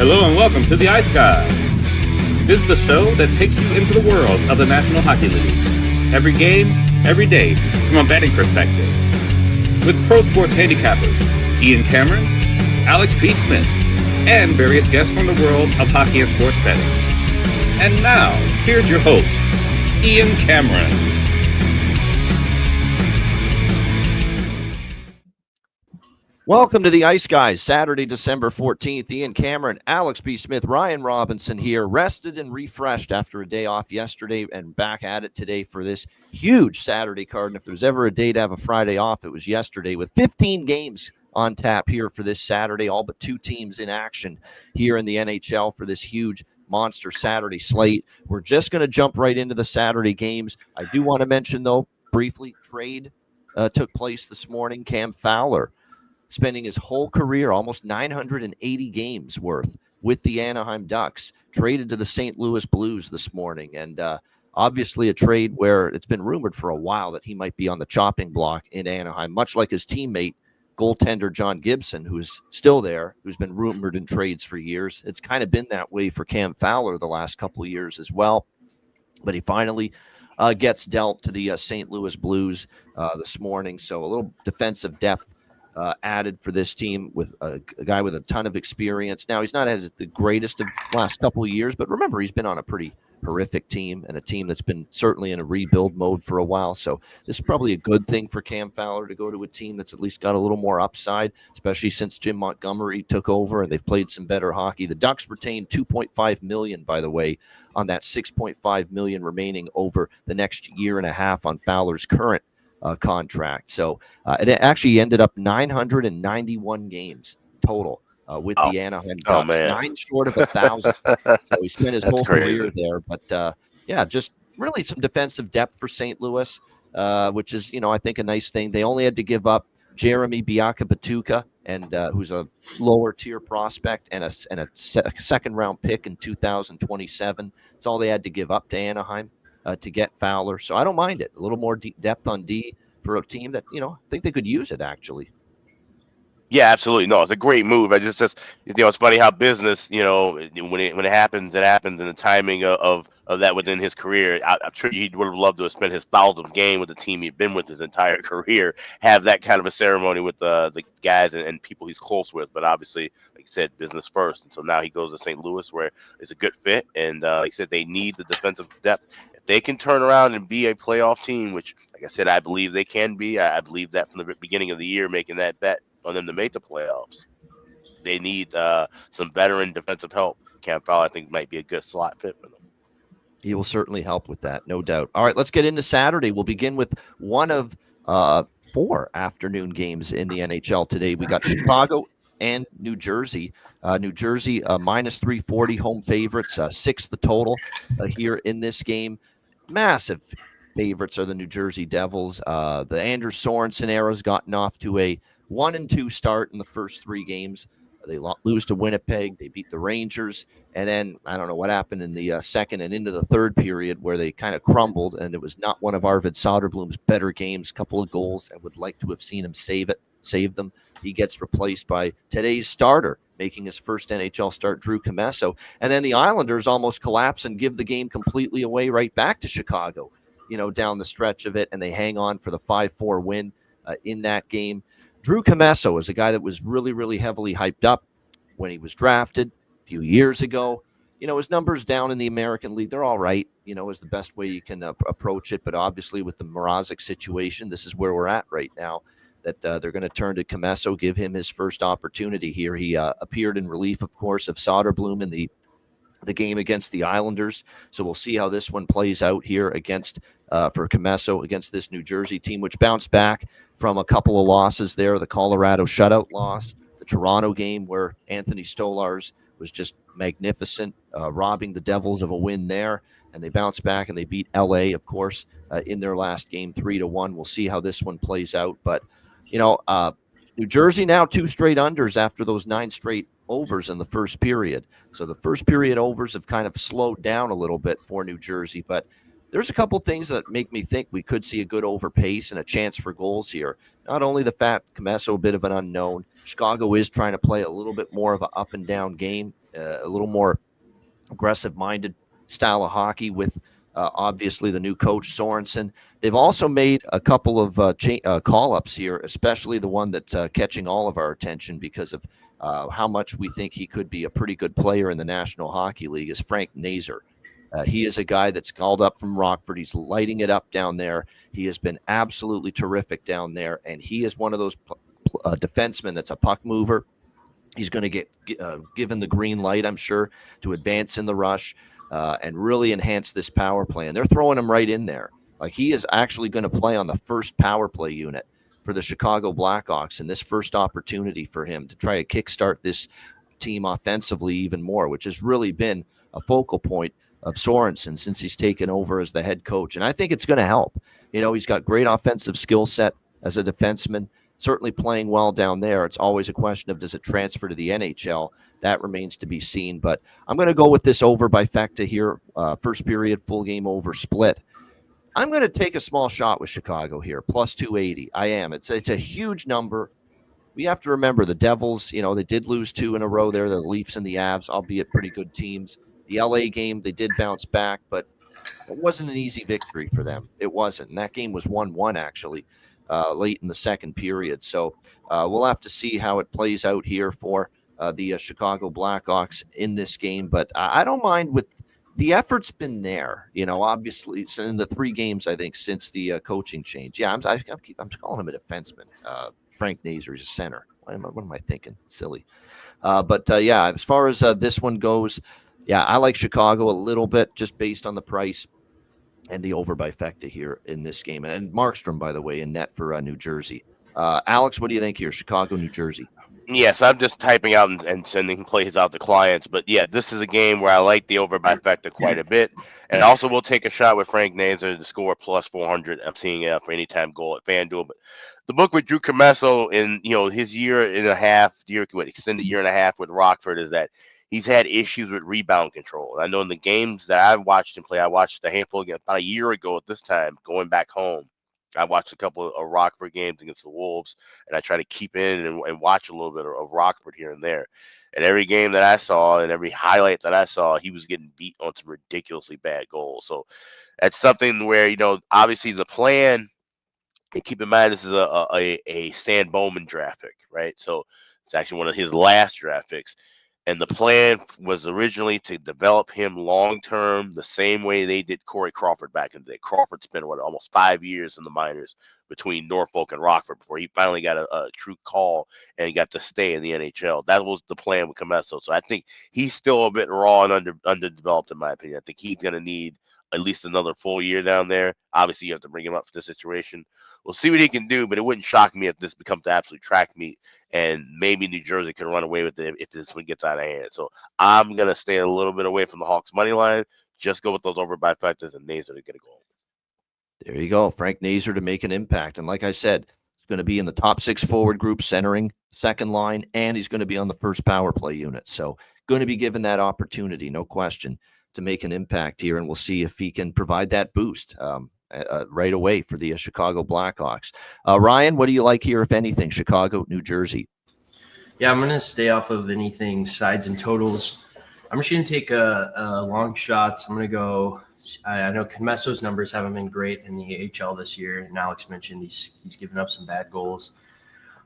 Hello and welcome to the Ice Guys. This is the show that takes you into the world of the National Hockey League. Every game, every day, from a betting perspective. With pro sports handicappers, Ian Cameron, Alex B. Smith, and various guests from the world of hockey and sports betting. And now, here's your host, Ian Cameron. Welcome to the Ice Guys, Saturday, December 14th. Ian Cameron, Alex B. Smith, Ryan Robinson here, rested and refreshed after a day off yesterday and back at it today for this huge Saturday card. And if there's ever a day to have a Friday off, it was yesterday with 15 games on tap here for this Saturday, all but two teams in action here in the NHL for this huge monster Saturday slate. We're just going to jump right into the Saturday games. I do want to mention, though, briefly, trade took place this morning. Cam Fowler spending his whole career, almost 980 games worth with the Anaheim Ducks, traded to the St. Louis Blues this morning. And obviously a trade where it's been rumored for a while that he might be on the chopping block in Anaheim, much like his teammate, goaltender John Gibson, who's still there, who's been rumored in trades for years. It's kind of been that way for Cam Fowler the last couple of years as well. But he finally gets dealt to the St. Louis Blues this morning. So a little defensive depth added for this team with a guy with a ton of experience. Now, he's not had the greatest of last couple of years, but remember, he's been on a pretty horrific team and a team that's been certainly in a rebuild mode for a while. So this is probably a good thing for Cam Fowler to go to a team that's at least got a little more upside, especially since Jim Montgomery took over and they've played some better hockey. The Ducks retained $2.5 million, by the way, on that $6.5 million remaining over the next year and a half on Fowler's current contract. So it actually ended up 991 games total with the Anaheim Ducks, 9 short of 1,000. So he spent his whole career there. But yeah, just really some defensive depth for St. Louis, which is, I think a nice thing. They only had to give up Jeremy Biaka-Batuka, and who's a lower tier prospect, and a second round pick in 2027. That's all they had to give up to Anaheim to get Fowler. So I don't mind it. A little more depth on D for a team that, I think they could use it, actually. Yeah, absolutely. No, it's a great move. It's funny how business, when it happens, it happens, and the timing of that within his career. I'm sure he would have loved to have spent his 1,000th game with the team he'd been with his entire career, have that kind of a ceremony with the guys and people he's close with. But obviously, like you said, business first. And so now he goes to St. Louis, where it's a good fit. And like I said, they need the defensive depth. If they can turn around and be a playoff team, which, like I said, I believe they can be. I believe that from the beginning of the year, making that bet on them to make the playoffs. They need some veteran defensive help. Cam Fowler, I think, might be a good slot fit for them. He will certainly help with that, no doubt. All right, let's get into Saturday. We'll begin with one of 4 afternoon games in the NHL today. We got Chicago and New Jersey. New Jersey minus 340 home favorites, 6 the total here in this game. Massive favorites are the New Jersey Devils. The Anders Sorensen era's gotten off to a 1-2 start in the first 3 games. They lose to Winnipeg. They beat the Rangers. And then I don't know what happened in the second and into the third period where they kind of crumbled. And it was not one of Arvid Soderblom's better games. Couple of goals. I would like to have seen him save them. He gets replaced by today's starter, making his first NHL start, Drew Commesso. And then the Islanders almost collapse and give the game completely away right back to Chicago, down the stretch of it. And they hang on for the 5-4 win in that game. Drew Commesso is a guy that was really, really heavily hyped up when he was drafted a few years ago. His numbers down in the American League, they're all right, is the best way you can approach it. But obviously with the Mrazek situation, this is where we're at right now, that they're going to turn to Commesso, give him his first opportunity here. He appeared in relief, of course, of Soderblom in the game against the Islanders. So we'll see how this one plays out here against for Commesso against this New Jersey team, which bounced back from a couple of losses there, the Colorado shutout loss, the Toronto game where Anthony Stolarz was just magnificent, robbing the Devils of a win there, and they bounced back and they beat LA, of course, in their last game 3-1. We'll see how this one plays out. But, New Jersey now 2 straight unders after those 9 straight overs in the first period. So the first period overs have kind of slowed down a little bit for New Jersey, but there's a couple things that make me think we could see a good over pace and a chance for goals here. Not only the fact Commesso, a bit of an unknown. Chicago is trying to play a little bit more of an up and down game a little more aggressive-minded style of hockey with obviously the new coach Sorensen. They've also made a couple of call-ups here, especially the one that's catching all of our attention because of how much we think he could be a pretty good player in the National Hockey League is Frank Nazar. He is a guy that's called up from Rockford. He's lighting it up down there. He has been absolutely terrific down there, and he is one of those defensemen that's a puck mover. He's going to get given the green light, I'm sure, to advance in the rush and really enhance this power play. And they're throwing him right in there. Like, he is actually going to play on the first power play unit for the Chicago Blackhawks, and this first opportunity for him to try to kickstart this team offensively even more, which has really been a focal point of Sorensen since he's taken over as the head coach. And I think it's going to help. You know, he's got great offensive skill set as a defenseman, certainly playing well down there. It's always a question of, does it transfer to the NHL? That remains to be seen. But I'm going to go with this over by Fecta here. First period, full game over split. I'm going to take a small shot with Chicago here, plus 280. I am. It's a huge number. We have to remember the Devils, you know, they did lose 2 in a row there, the Leafs and the Avs, albeit pretty good teams. The LA game, they did bounce back, but it wasn't an easy victory for them. It wasn't. And that game was 1-1, actually, late in the second period. So we'll have to see how it plays out here for the Chicago Blackhawks in this game. But I don't mind with the effort's been there, you know, obviously in the 3 games, I think, since the coaching change. Yeah, I'm calling him a defenseman. Frank Nazar is a center. What am I thinking? Silly. But yeah, as far as this one goes, yeah, I like Chicago a little bit just based on the price and the over by Fecta here in this game. And Markstrom, by the way, in net for New Jersey. Alex, what do you think here? Chicago, New Jersey. Yes, I'm just typing out and sending plays out to clients. But yeah, this is a game where I like the over by Fecta quite a bit. And also we'll take a shot with Frank Nazar to score plus 400. I'm seeing it for anytime goal at FanDuel. But the book with Drew Commesso in, you know, his extended year and a half with Rockford is that he's had issues with rebound control. I know in the games that I've watched him play, I watched a handful again about a year ago at this time, going back home. I watched a couple of Rockford games against the Wolves, and I try to keep in and watch a little bit of Rockford here and there. And every game that I saw and every highlight that I saw, he was getting beat on some ridiculously bad goals. So that's something where, you know, obviously the plan, and keep in mind this is a Stan Bowman draft pick, right? So it's actually one of his last draft picks. And the plan was originally to develop him long-term the same way they did Corey Crawford back in the day. Crawford spent, almost 5 years in the minors between Norfolk and Rockford before he finally got a true call and got to stay in the NHL. That was the plan with Commesso. So I think he's still a bit raw and underdeveloped, in my opinion. I think he's going to need at least another full year down there. Obviously, you have to bring him up for this situation. We'll see what he can do, but it wouldn't shock me if this becomes absolute track meet, and maybe New Jersey can run away with it if this one gets out of hand. So I'm going to stay a little bit away from the Hawks' money line. Just go with those over by Panthers and Nazar to get a goal. There you go. Frank Nazar to make an impact. And like I said, he's going to be in the top 6 forward group, centering, second line, and he's going to be on the first power play unit. So going to be given that opportunity, no question, to make an impact here. And we'll see if he can provide that boost right away for the Chicago Blackhawks. Ryan, what do you like here, if anything? Chicago, New Jersey. Yeah, I'm going to stay off of anything sides and totals. I'm just going to take a long shot. I'm going to go. I know Comesso's numbers haven't been great in the AHL this year, and Alex mentioned he's given up some bad goals.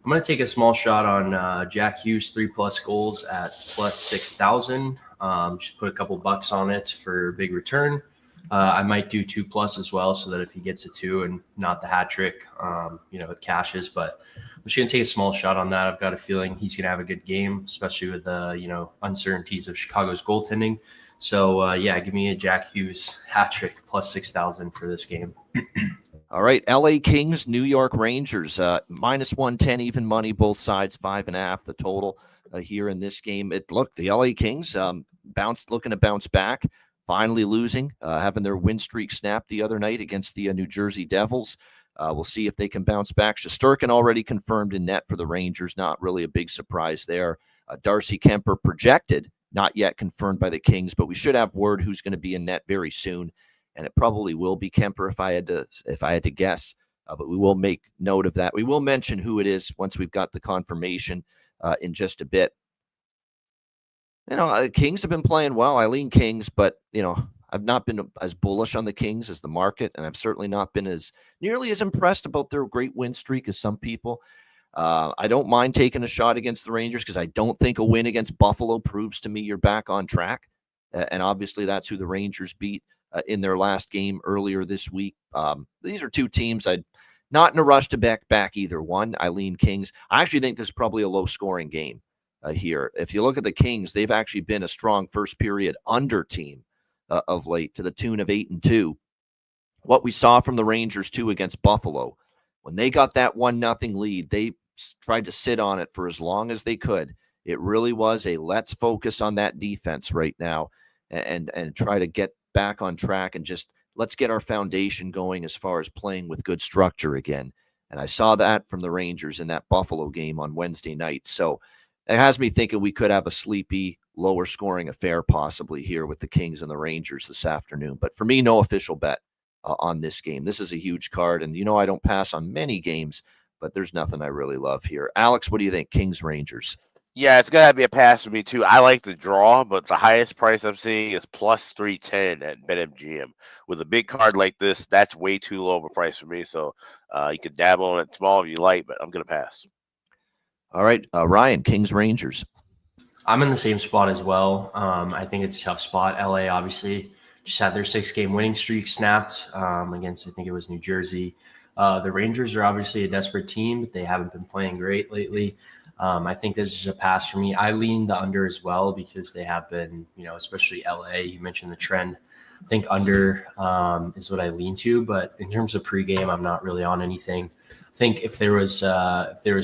I'm going to take a small shot on Jack Hughes 3+ goals at plus 6,000. Just put a couple bucks on it for a big return. I might do 2+ as well, so that if he gets a 2 and not the hat trick, it cashes. But I'm just going to take a small shot on that. I've got a feeling he's going to have a good game, especially with uncertainties of Chicago's goaltending. So give me a Jack Hughes hat trick plus 6,000 for this game. All right, LA Kings, New York Rangers, minus 110 even money, both sides, 5.5 the total here in this game. The LA Kings looking to bounce back. Finally losing, having their win streak snapped the other night against the New Jersey Devils. We'll see if they can bounce back. Shesterkin already confirmed in net for the Rangers. Not really a big surprise there. Darcy Kemper projected, not yet confirmed by the Kings, but we should have word who's going to be in net very soon. And it probably will be Kemper if I had to guess. But we will make note of that. We will mention who it is once we've got the confirmation in just a bit. The Kings have been playing well. I lean Kings, but, I've not been as bullish on the Kings as the market, and I've certainly not been nearly as impressed about their great win streak as some people. I don't mind taking a shot against the Rangers because I don't think a win against Buffalo proves to me you're back on track. And obviously that's who the Rangers beat in their last game earlier this week. These are two teams I'd not in a rush to back either one. I lean Kings. I actually think this is probably a low-scoring game here. If you look at the Kings, they've actually been a strong first period under team of late to the tune of 8-2. What we saw from the Rangers, too, against Buffalo, when they got that 1-0 lead, they tried to sit on it for as long as they could. It really was a let's focus on that defense right now and try to get back on track and just let's get our foundation going as far as playing with good structure again. And I saw that from the Rangers in that Buffalo game on Wednesday night. So it has me thinking we could have a sleepy, lower scoring affair possibly here with the Kings and the Rangers this afternoon. But for me, no official bet on this game. This is a huge card. And, I don't pass on many games, but there's nothing I really love here. Alex, what do you think? Kings, Rangers? Yeah, it's gonna be a pass for me too. I like the draw, but the highest price I'm seeing is plus 310 at BetMGM. With a big card like this, that's way too low of a price for me. So you could dabble on it small if you like, but I'm gonna pass. All right, Ryan, Kings, Rangers. I'm in the same spot as well. I think it's a tough spot. LA obviously just had their 6-game winning streak snapped against, I think it was New Jersey. The Rangers are obviously a desperate team, but they haven't been playing great lately. I think this is a pass for me. I lean the under as well because they have been, especially LA. You mentioned the trend. I think under is what I lean to. But in terms of pregame, I'm not really on anything. I think if there was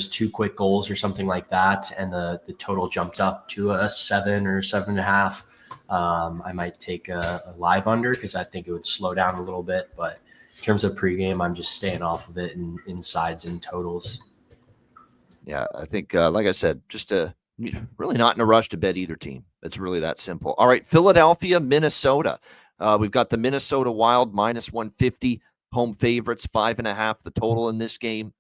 2 quick goals or something like that, and the total jumped up to a 7 or 7.5, I might take a live under because I think it would slow down a little bit. But in terms of pregame, I'm just staying off of it in sides and totals. Yeah, I think, like I said, just really not in a rush to bet either team. It's really that simple. All right, Philadelphia, Minnesota. We've got the Minnesota Wild minus 150, home favorites, 5.5 the total in this game.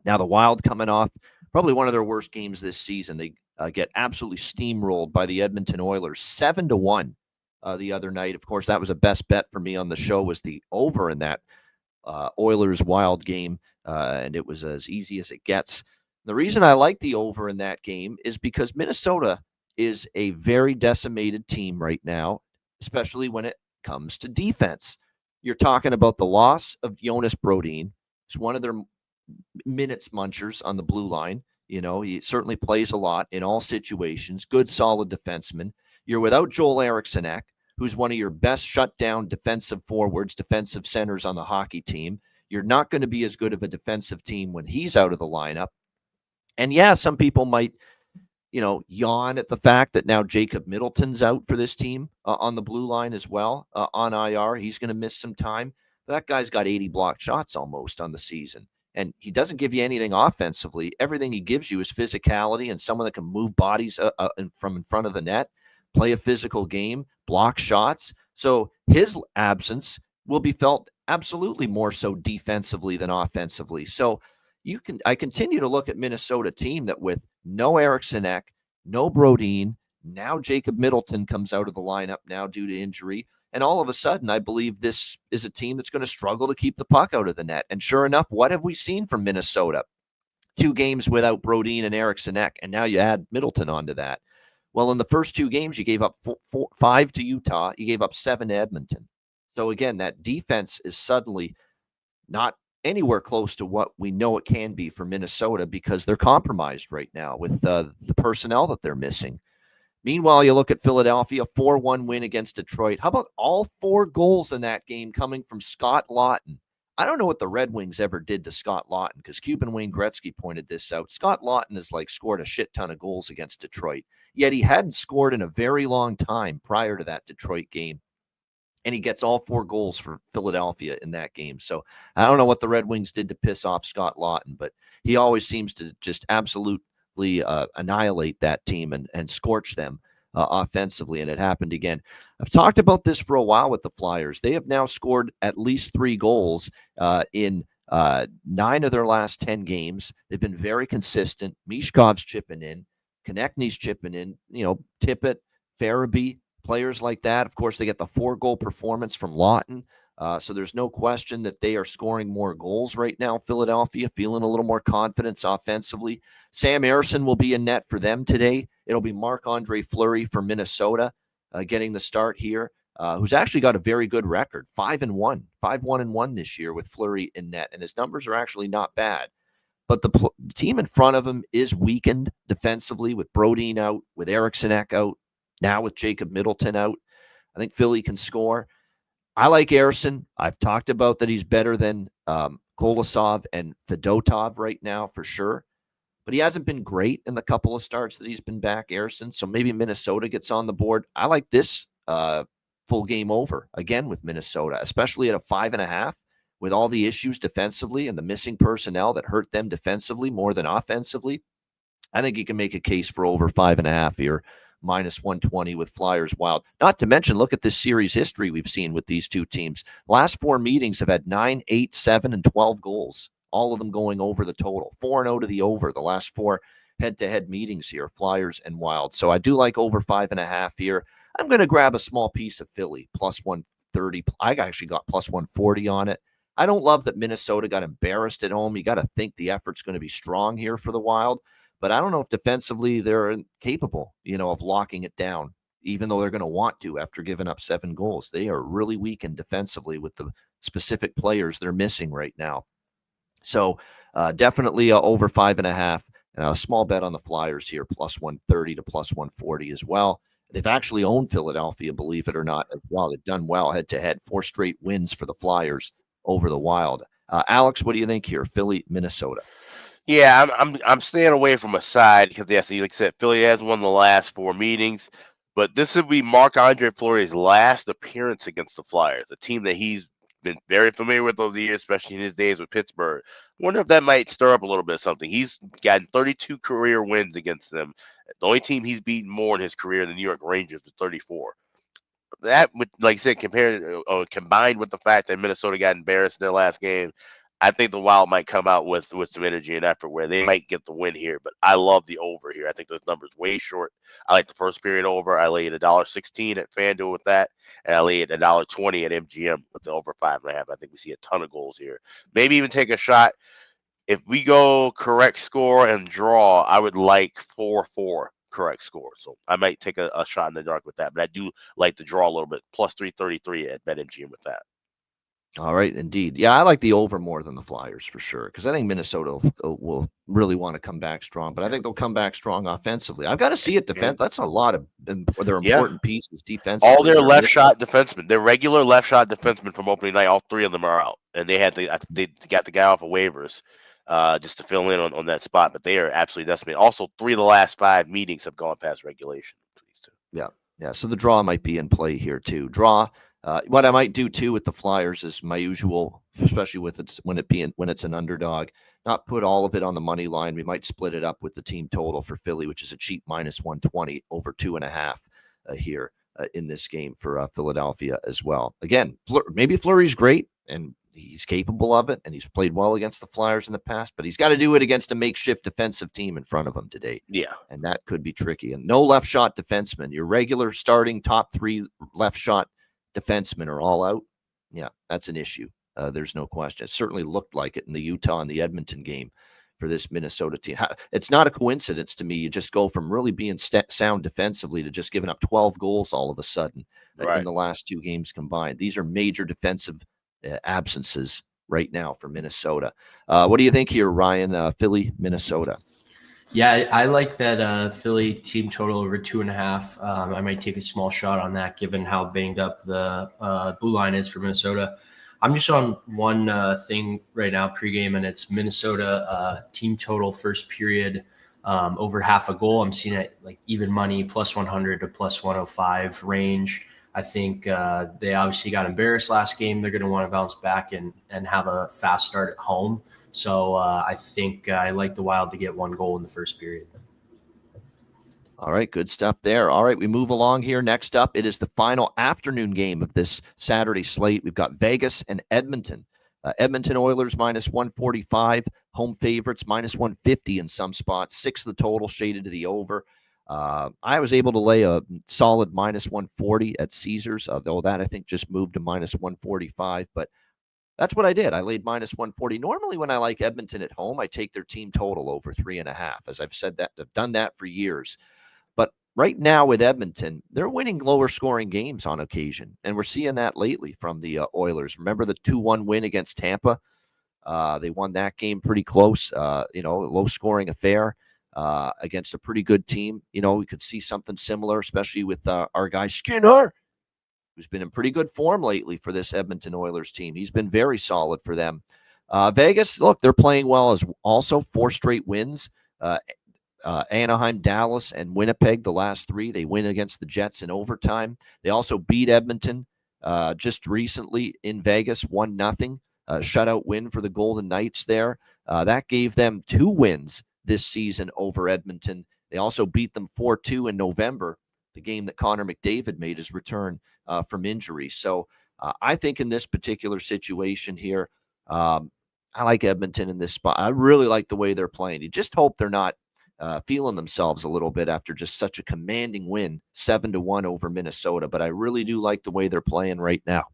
Now the Wild coming off probably one of their worst games this season. They get absolutely steamrolled by the Edmonton Oilers, 7-1 the other night. Of course, that was a best bet for me on the show, was the over in that Oilers Wild game, and it was as easy as it gets. The reason I like the over in that game is because Minnesota is a very decimated team right now, especially when it comes to defense. You're talking about the loss of Jonas Brodin. He's one of their minutes munchers on the blue line. He certainly plays a lot in all situations. Good, solid defenseman. You're without Joel Eriksson, who's one of your best shutdown defensive forwards, defensive centers on the hockey team. You're not going to be as good of a defensive team when he's out of the lineup. And yeah, some people might, yawn at the fact that now Jacob Middleton's out for this team on the blue line as well, on IR. He's going to miss some time. That guy's got 80 blocked shots almost on the season. And he doesn't give you anything offensively. Everything he gives you is physicality and someone that can move bodies from in front of the net, play a physical game, block shots. So his absence will be felt absolutely more so defensively than offensively. So I continue to look at Minnesota team that with no Eriksson, no Brodin, now Jacob Middleton comes out of the lineup now due to injury. And all of a sudden, I believe this is a team that's going to struggle to keep the puck out of the net. And sure enough, what have we seen from Minnesota? 2 games without Brodin and Eriksson, and now you add Middleton onto that. Well, in the first 2 games, you gave up 5 to Utah. You gave up 7 to Edmonton. So again, that defense is suddenly not anywhere close to what we know it can be for Minnesota because they're compromised right now with the personnel that they're missing. Meanwhile, you look at Philadelphia, 4-1 win against Detroit. How about all 4 goals in that game coming from Scott Laughton? I don't know what the Red Wings ever did to Scott Laughton because Cuban Wayne Gretzky pointed this out. Scott Laughton has scored a shit ton of goals against Detroit, yet he hadn't scored in a very long time prior to that Detroit game. And he gets all 4 goals for Philadelphia in that game. So I don't know what the Red Wings did to piss off Scott Laughton, but he always seems to just absolutely annihilate that team and scorch them offensively, and it happened again. I've talked about this for a while with the Flyers. They have now scored at least 3 goals in 9 of their last 10 games. They've been very consistent. Mishkov's chipping in. Konechny's chipping in, Tippett, Farabee, players like that. Of course, they get the 4-goal performance from Lawton. So there's no question that they are scoring more goals right now. Philadelphia feeling a little more confidence offensively. Sam Ersson will be in net for them today. It'll be Marc-Andre Fleury for Minnesota getting the start here, who's actually got a very good record, 5-1, 5-1-1 this year with Fleury in net, and his numbers are actually not bad. But the team in front of him is weakened defensively with Brodin out, with Eriksson Ek out, now with Jacob Middleton out. I think Philly can score. I like Ersson. I've talked about that he's better than Kolosov and Fedotov right now for sure. But he hasn't been great in the couple of starts that he's been back, Ersson. So maybe Minnesota gets on the board. I like this full game over again with Minnesota, especially at a 5.5 with all the issues defensively and the missing personnel that hurt them defensively more than offensively. I think you can make a case for over 5.5 here. -120 with Flyers Wild. Not to mention, look at this series history we've seen with these two teams. Last 4 meetings have had 9, 8, 7, and 12 goals. All of them going over the total. 4-0 to the over. The last 4 head-to-head meetings here, Flyers and Wild. So I do like over 5.5 here. I'm going to grab a small piece of Philly, +130. I actually got +140 on it. I don't love that Minnesota got embarrassed at home. You got to think the effort's going to be strong here for the Wild. But I don't know if defensively they're capable, of locking it down, even though they're going to want to after giving up 7 goals. They are really weakened defensively with the specific players they're missing right now. So definitely over 5.5, and a small bet on the Flyers here, +130 to +140 as well. They've actually owned Philadelphia, believe it or not, as well. They've done well head-to-head, 4 straight wins for the Flyers over the Wild. Alex, what do you think here? Philly, Minnesota. Yeah, I'm staying away from a side because, yes, like I said, Philly has won the last 4 meetings, but this would be Marc-Andre Fleury's last appearance against the Flyers, a team that he's been very familiar with over the years, especially in his days with Pittsburgh. Wonder if that might stir up a little bit of something. He's gotten 32 career wins against them. The only team he's beaten more in his career, the New York Rangers, with 34. That, with, like I said, combined with the fact that Minnesota got embarrassed in their last game, I think the Wild might come out with some energy and effort where they might get the win here. But I love the over here. I think this number's way short. I like the first period over. I lay it $1.16 at FanDuel with that, and I lay it $1.20 at MGM with the over 5.5. I think we see a ton of goals here. Maybe even take a shot. If we go correct score and draw, I would like 4-4 correct score. So I might take a shot in the dark with that. But I do like the draw a little bit. +333 at BetMGM with that. All right, indeed. Yeah, I like the over more than the Flyers for sure, because I think Minnesota will really want to come back strong, but I think they'll come back strong offensively. I've got to see it defend. That's a lot of their important pieces defensively. All their left shot defensemen, their regular left shot defensemen from opening night, all 3 of them are out, and they got the guy off of waivers just to fill in on that spot, but they are absolutely decimated. Also, 3 of the last 5 meetings have gone past regulation. Yeah. So the draw might be in play here too. Draw. What I might do too with the Flyers is my usual, especially with when it's an underdog, not put all of it on the money line. We might split it up with the team total for Philly, which is a cheap -120 over 2.5 here in this game for Philadelphia as well. Again, maybe Fleury's great and he's capable of it, and he's played well against the Flyers in the past, but he's got to do it against a makeshift defensive team in front of him today. Yeah, and that could be tricky. And no left shot defenseman. Your regular starting top 3 left shot defensemen are all out. Yeah, that's an issue. There's no question. It certainly looked like it in the Utah and the Edmonton game for this Minnesota team. It's not a coincidence to me. You just go from really being sound defensively to just giving up 12 goals all of a sudden in the last 2 games combined. These are major defensive absences right now for Minnesota. What do you think here, Ryan? Philly, Minnesota. Yeah, I like that Philly team total over 2.5. I might take a small shot on that, given how banged up the blue line is for Minnesota. I'm just on one thing right now pregame, and it's Minnesota team total first period over half a goal. I'm seeing it like even money, +100 to +105 range. I think they obviously got embarrassed last game. They're going to want to bounce back and have a fast start at home. So I think I like the Wild to get 1 goal in the first period. All right, good stuff there. All right, we move along here. Next up, it is the final afternoon game of this Saturday slate. We've got Vegas and Edmonton Edmonton Oilers minus 145, home favorites minus 150 in some spots. 6 of the total shaded to the over. I was able to lay a solid minus 140 at Caesars, though that I think just moved to minus 145. But that's what I did. I laid minus 140. Normally, when I like Edmonton at home, I take their team total over 3.5. As I've said that, I've done that for years. But right now with Edmonton, they're winning lower scoring games on occasion. And we're seeing that lately from the Oilers. Remember the 2-1 win against Tampa? They won that game pretty close, low scoring affair against a pretty good team. We could see something similar, especially with our guy Skinner, who's been in pretty good form lately for this Edmonton Oilers team. He's been very solid for them. Vegas, look, they're playing well as also 4 straight wins. Anaheim, Dallas, and Winnipeg, the last 3. They win against the Jets in overtime. They also beat Edmonton just recently in Vegas, 1-0. Shutout win for the Golden Knights there. That gave them 2 wins this season over Edmonton. They also beat them 4-2 in November, the game that Connor McDavid made his return from injury. So I think in this particular situation here, I like Edmonton in this spot. I really like the way they're playing. You just hope they're not feeling themselves a little bit after just such a commanding win, 7-1 over Minnesota. But I really do like the way they're playing right now.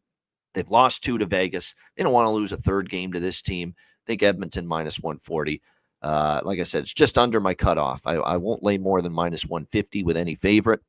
They've lost 2 to Vegas. They don't want to lose a 3rd game to this team. I think Edmonton minus 140. Like I said, it's just under my cutoff. I won't lay more than minus 150 with any favorite,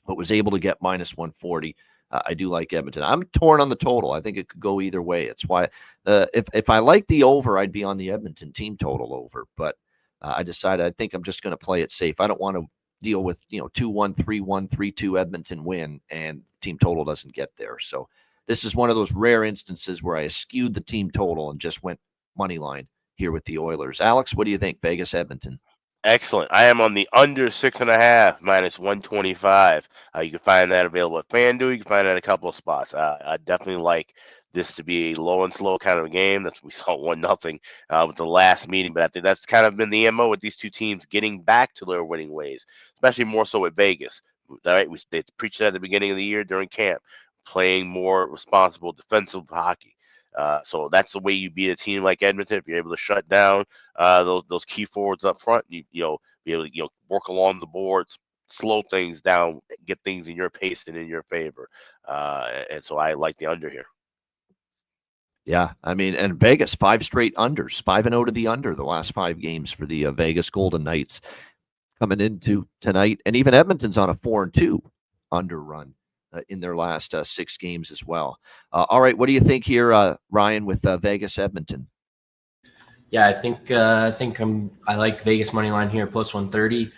but was able to get minus 140. I do like Edmonton. I'm torn on the total. I think it could go either way. It's why if I like the over, I'd be on the Edmonton team total over. But I decided I think I'm just going to play it safe. I don't want to deal with 2-1, 3-1, 3-2 Edmonton win and team total doesn't get there. So this is one of those rare instances where I skewed the team total and just went money line here with the Oilers. Alex, what do you think? Vegas, Edmonton. Excellent. I am on the under 6.5 minus 125. You can find that available at FanDuel. You can find that in a couple of spots. I definitely like this to be a low and slow kind of a game. We saw 1-0 with the last meeting, but I think that's kind of been the MO with these two teams getting back to their winning ways, especially more so with Vegas. All right, they preached that at the beginning of the year during camp, playing more responsible defensive hockey. So that's the way you beat a team like Edmonton. If you're able to shut down those key forwards up front, be able to work along the boards, slow things down, get things in your pace and in your favor. And so I like the under here. Yeah, I mean, and Vegas 5 straight unders, 5-0 to the under the last 5 games for the Vegas Golden Knights coming into tonight, and even Edmonton's on a 4-2 under run in their last 6 games as well. All right, what do you think here, Ryan, with Vegas Edmonton? Yeah, I think I like Vegas money line here plus 130.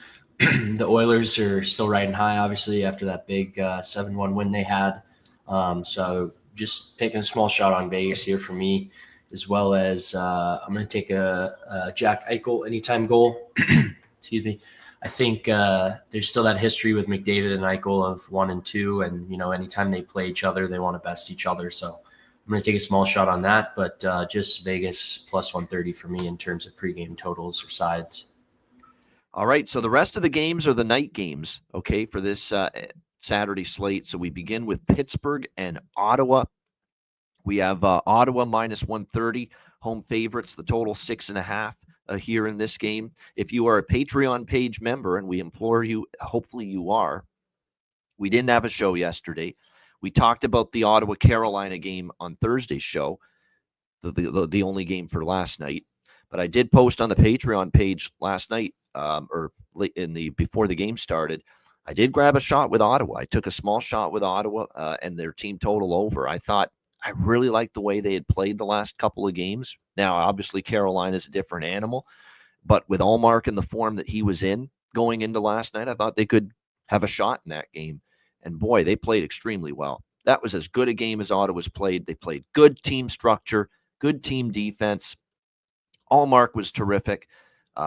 The Oilers are still riding high, obviously, after that big 7-1 win they had. So just taking a small shot on Vegas here for me, as well as I'm going to take a Jack Eichel anytime goal. Excuse me. I think there's still that history with McDavid and Eichel of 1 and 2, and anytime they play each other, they want to best each other. So I'm going to take a small shot on that, but just Vegas plus 130 for me in terms of pregame totals or sides. All right, so the rest of the games are the night games, okay, for this Saturday slate. So we begin with Pittsburgh and Ottawa. We have Ottawa minus 130, home favorites, the total 6.5. Here in this game. If you are a Patreon page member, and we implore you, hopefully you are, we didn't have a show yesterday. We talked about the Ottawa-Carolina game on Thursday's show, the only game for last night. But I did post on the Patreon page last night, or before the game started. I did grab a shot with Ottawa. I took a small shot with Ottawa and their team total over. I thought I really liked the way they had played the last couple of games. Now, obviously, Carolina is a different animal, but with Allmark in the form that he was in going into last night, I thought they could have a shot in that game. And boy, they played extremely well. That was as good a game as Ottawa's played. They played good team structure, good team defense. Allmark was terrific.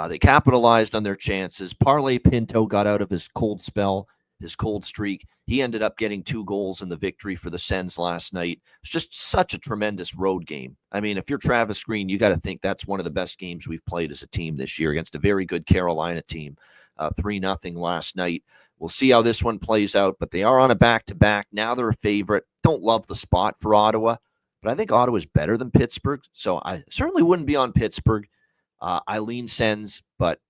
They capitalized on their chances. Parlay Pinto got out of his cold spell, his cold streak. He ended up getting 2 goals in the victory for the Sens last night. It's just such a tremendous road game. I mean, if you're Travis Green, you got to think that's one of the best games we've played as a team this year against a very good Carolina team. 3-0 last night. We'll see how this one plays out, but they are on a back-to-back. Now they're a favorite. Don't love the spot for Ottawa, but I think Ottawa is better than Pittsburgh. So I certainly wouldn't be on Pittsburgh. I lean Sens, but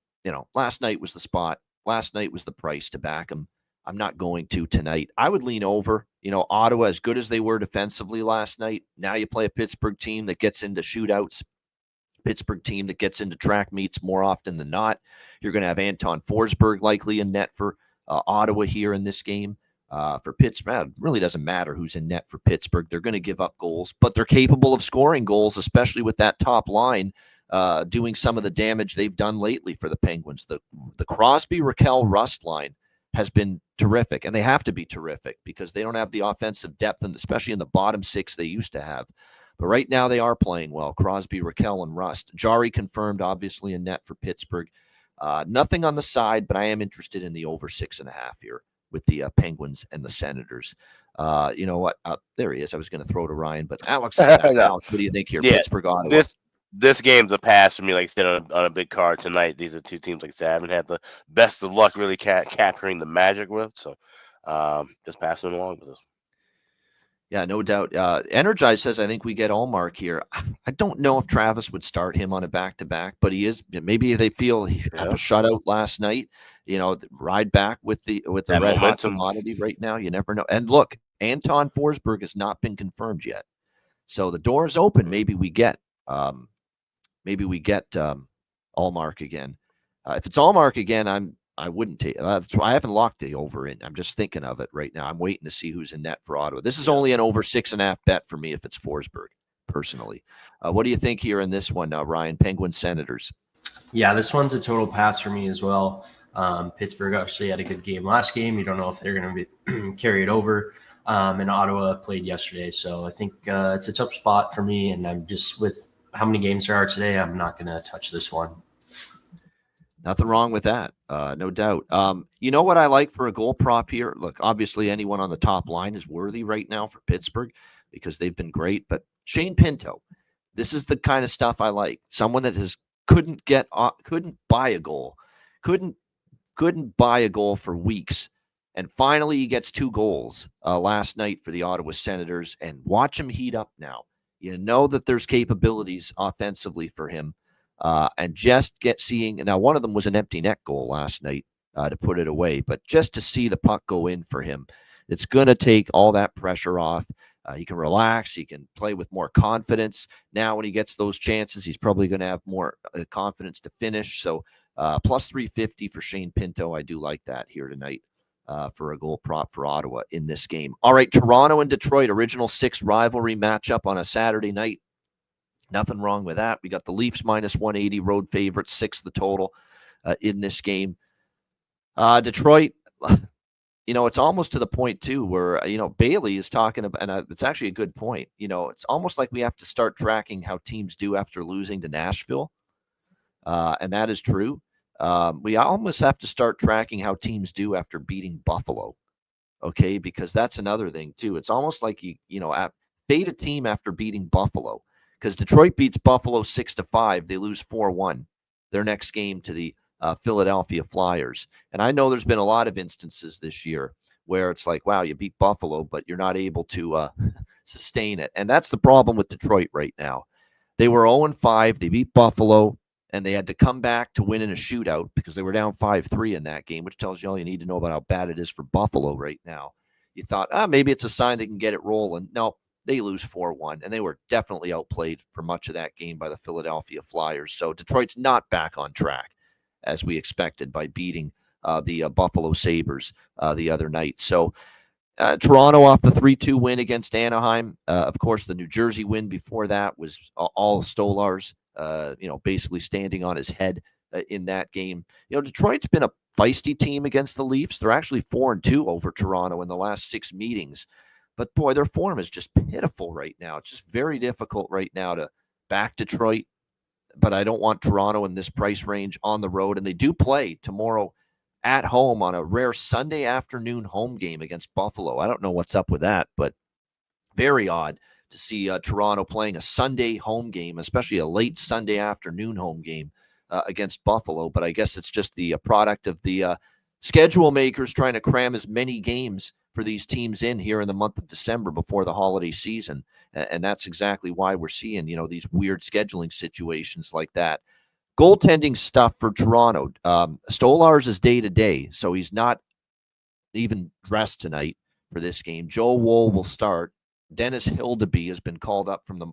last night was the spot. Last night was the price to back them. I'm not going to tonight. I would lean over. Ottawa, as good as they were defensively last night, now you play a Pittsburgh team that gets into shootouts, Pittsburgh team that gets into track meets more often than not. You're going to have Anton Forsberg likely in net for Ottawa here in this game. For Pittsburgh, it really doesn't matter who's in net for Pittsburgh. They're going to give up goals, but they're capable of scoring goals, especially with that top line doing some of the damage they've done lately for the Penguins. The Crosby, Raquel, Rust line has been terrific, and they have to be terrific because they don't have the offensive depth, and especially in the bottom six they used to have. But right now they are playing well. Crosby, Raquel, and Rust. Jari confirmed, obviously, in net for Pittsburgh. Nothing on the side, but I am interested in the over 6.5 here with the Penguins and the Senators. You know what? There he is. I was going to throw to Ryan, but Alex is back. Alex, what do you think here? Yeah, Pittsburgh, Ottawa. This game's a pass for me. Like I said, on a big card tonight. These are two teams, like I said, I haven't had the best of luck really capturing the magic with. So just passing along with this. Yeah, no doubt. Energize says, I think we get Allmark here. I don't know if Travis would start him on a back-to-back, but he is. Maybe they feel he had a shutout last night. Ride back with the red hot commodity right now. You never know. And look, Anton Forsberg has not been confirmed yet, so the door is open. Maybe we get Allmark again. If it's Allmark again, I wouldn't take. That's why I haven't locked the over in. I'm just thinking of it right now. I'm waiting to see who's in net for Ottawa. This is only an over 6.5 bet for me if it's Forsberg, personally. What do you think here in this one, Ryan? Penguins, Senators. Yeah, this one's a total pass for me as well. Pittsburgh obviously had a good game last game. You don't know if they're going to be carried over. And Ottawa played yesterday, so I think it's a tough spot for me. And I'm just with how many games there are today, I'm not going to touch this one. Nothing wrong with that, no doubt. You know what I like for a goal prop here? Look, obviously anyone on the top line is worthy right now for Pittsburgh because they've been great. But Shane Pinto, this is the kind of stuff I like. Someone that couldn't buy a goal, couldn't buy a goal for weeks, and finally he gets 2 goals last night for the Ottawa Senators. And watch him heat up now. You know that there's capabilities offensively for him. And just seeing, now one of them was an empty net goal last night to put it away, but just to see the puck go in for him, it's going to take all that pressure off. He can relax. He can play with more confidence. Now when he gets those chances, he's probably going to have more confidence to finish. So plus 350 for Shane Pinto. I do like that here tonight for a goal prop for Ottawa in this game. All right, Toronto and Detroit, original 6 rivalry matchup on a Saturday night. Nothing wrong with that. We got the Leafs minus 180, road favorites, 6 the total in this game. Detroit, it's almost to the point, too, where, Bailey is talking about, and it's actually a good point. It's almost like we have to start tracking how teams do after losing to Nashville. And that is true. We almost have to start tracking how teams do after beating Buffalo. Okay, because that's another thing, too. It's almost like, fade a team after beating Buffalo. Because Detroit beats Buffalo 6-5. They lose 4-1 their next game to the Philadelphia Flyers. And I know there's been a lot of instances this year where it's like, wow, you beat Buffalo, but you're not able to sustain it. And that's the problem with Detroit right now. They were 0-5. They beat Buffalo, and they had to come back to win in a shootout because they were down 5-3 in that game, which tells you all you need to know about how bad it is for Buffalo right now. You thought, maybe it's a sign they can get it rolling. No. They lose 4-1, and they were definitely outplayed for much of that game by the Philadelphia Flyers. So Detroit's not back on track, as we expected, by beating the Buffalo Sabres the other night. So Toronto off the 3-2 win against Anaheim. Of course, the New Jersey win before that was all Stolarz, basically standing on his head in that game. Detroit's been a feisty team against the Leafs. They're actually 4-2 over Toronto in the last 6 meetings. But, boy, their form is just pitiful right now. It's just very difficult right now to back Detroit. But I don't want Toronto in this price range on the road. And they do play tomorrow at home on a rare Sunday afternoon home game against Buffalo. I don't know what's up with that, but very odd to see Toronto playing a Sunday home game, especially a late Sunday afternoon home game against Buffalo. But I guess it's just the product of the schedule makers trying to cram as many games for these teams in here in the month of December before the holiday season. And that's exactly why we're seeing, these weird scheduling situations like that. Goaltending stuff for Toronto. Stolarz is day-to-day, so he's not even dressed tonight for this game. Joe Woll will start. Dennis Hildeby has been called up from the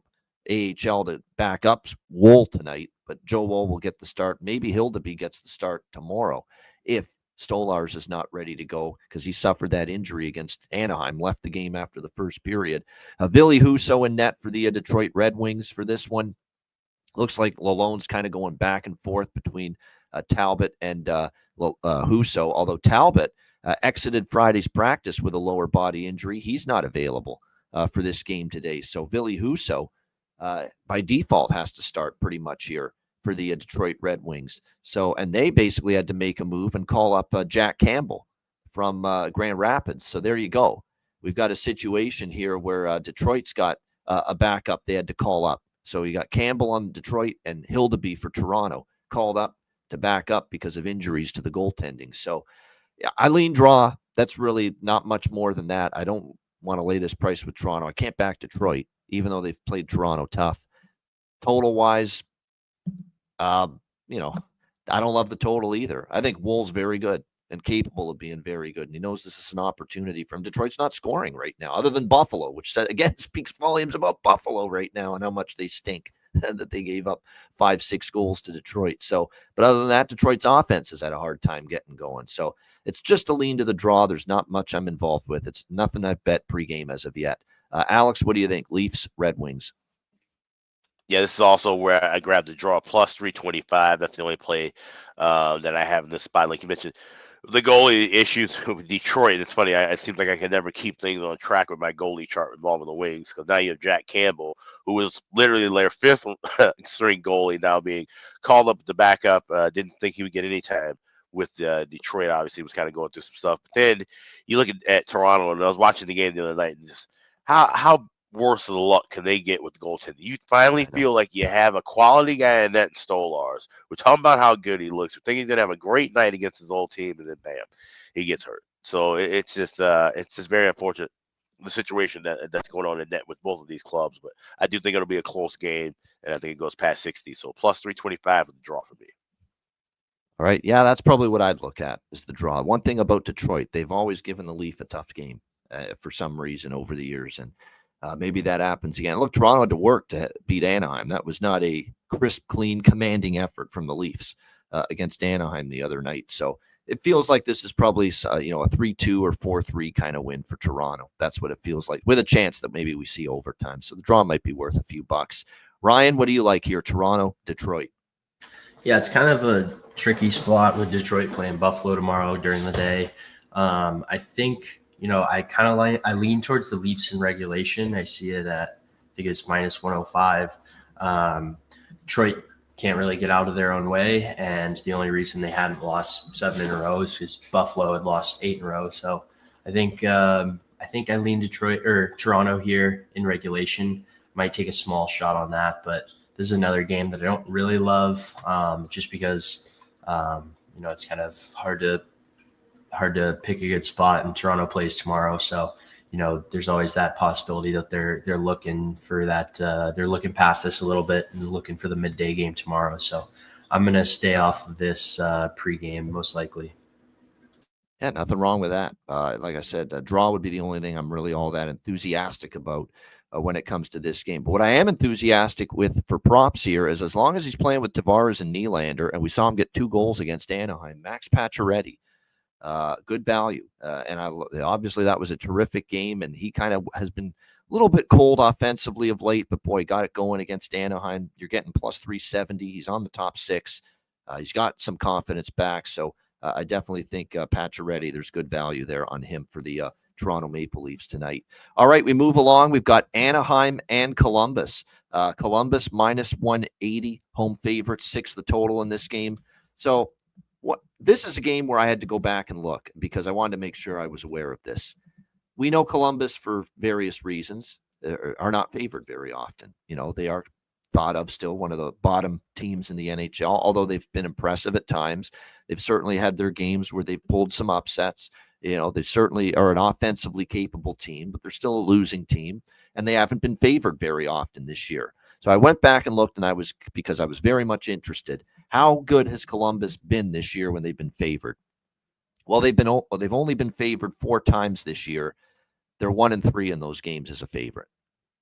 AHL to back up Woll tonight, but Joe Woll will get the start. Maybe Hildeby gets the start tomorrow if Stolarz is not ready to go because he suffered that injury against Anaheim, left the game after the first period. Ville Husso in net for the Detroit Red Wings for this one. Looks like Lalonde's kind of going back and forth between Talbot and Husso, although Talbot exited Friday's practice with a lower body injury. He's not available for this game today. So Ville Husso, by default, has to start pretty much here for the Detroit Red Wings. So, and they basically had to make a move and call up Jack Campbell from Grand Rapids. So there you go. We've got a situation here where Detroit's got a backup they had to call up. So you got Campbell on Detroit and Hildeby for Toronto called up to back up because of injuries to the goaltending. So yeah, I lean draw. That's really not much more than that. I don't want to lay this price with Toronto. I can't back Detroit, even though they've played Toronto tough. Total-wise, I don't love the total either. I think Woll's very good and capable of being very good, and he knows this is an opportunity for him. Detroit's not scoring right now, other than Buffalo, which, again, speaks volumes about Buffalo right now and how much they stink that they gave up 5-6 goals to Detroit. So, but other than that, Detroit's offense has had a hard time getting going. So it's just a lean to the draw. There's not much I'm involved with. It's nothing I've bet pregame as of yet. Alex, what do you think? Leafs, Red Wings. Yeah, this is also where I grabbed the draw plus 325. That's the only play that I have in this spot. Like you mentioned, the goalie issues with Detroit. It's funny. It seems like I can never keep things on track with my goalie chart involving the Wings because now you have Jack Campbell, who was literally their fifth string goalie, now being called up to back up. Didn't think he would get any time with Detroit. Obviously, was kind of going through some stuff. But then you look at Toronto, and I was watching the game the other night, and just how worse of the luck can they get with the goaltending? You finally feel like you have a quality guy in net in Stolarz. We're talking about how good he looks. We're thinking he's gonna have a great night against his old team, and then bam, he gets hurt. So it's just very unfortunate the situation that's going on in net with both of these clubs. But I do think it'll be a close game, and I think it goes past 60. So plus 325 with the draw for me. All right, yeah, that's probably what I'd look at is the draw. One thing about Detroit, they've always given the Leaf a tough game for some reason over the years, and maybe that happens again. Look, Toronto had to work to beat Anaheim. That was not a crisp, clean, commanding effort from the Leafs against Anaheim the other night. So it feels like this is probably a 3-2 or 4-3 kind of win for Toronto. That's what it feels like, with a chance that maybe we see overtime. So the draw might be worth a few bucks. Ryan, what do you like here? Toronto, Detroit? Yeah, it's kind of a tricky spot with Detroit playing Buffalo tomorrow during the day. I think I lean towards the Leafs in regulation. I see it at, I think it's minus 105. Detroit can't really get out of their own way, and the only reason they hadn't lost 7 in a row is because Buffalo had lost 8 in a row. So I think I lean Detroit or Toronto here in regulation. Might take a small shot on that, but this is another game that I don't really love, just because it's kind of hard to pick a good spot, and Toronto plays tomorrow. So, there's always that possibility that they're looking for that. They're looking past this a little bit and looking for the midday game tomorrow. So I'm going to stay off of this pregame most likely. Yeah, nothing wrong with that. Like I said, the draw would be the only thing I'm really all that enthusiastic about when it comes to this game. But what I am enthusiastic with for props here is as long as he's playing with Tavares and Nylander, and we saw him get 2 goals against Anaheim, Max Pacioretty, good value. And obviously that was a terrific game, and he kind of has been a little bit cold offensively of late, but boy, got it going against Anaheim. You're getting plus 370. He's on the top 6. He's got some confidence back. So I definitely think Pacioretty, there's good value there on him for the Toronto Maple Leafs tonight. All right, we move along. We've got Anaheim and Columbus. Columbus minus 180, home favorite, 6 the total in this game. So this is a game where I had to go back and look because I wanted to make sure I was aware of this. We know Columbus, for various reasons, are not favored very often. They are thought of still one of the bottom teams in the NHL, although they've been impressive at times. They've certainly had their games where they've pulled some upsets. They certainly are an offensively capable team, but they're still a losing team, and they haven't been favored very often this year. So I went back and looked, and because I was very much interested. How good has Columbus been this year when they've been favored? Well, they've only been favored 4 times this year. They're 1-3 in those games as a favorite.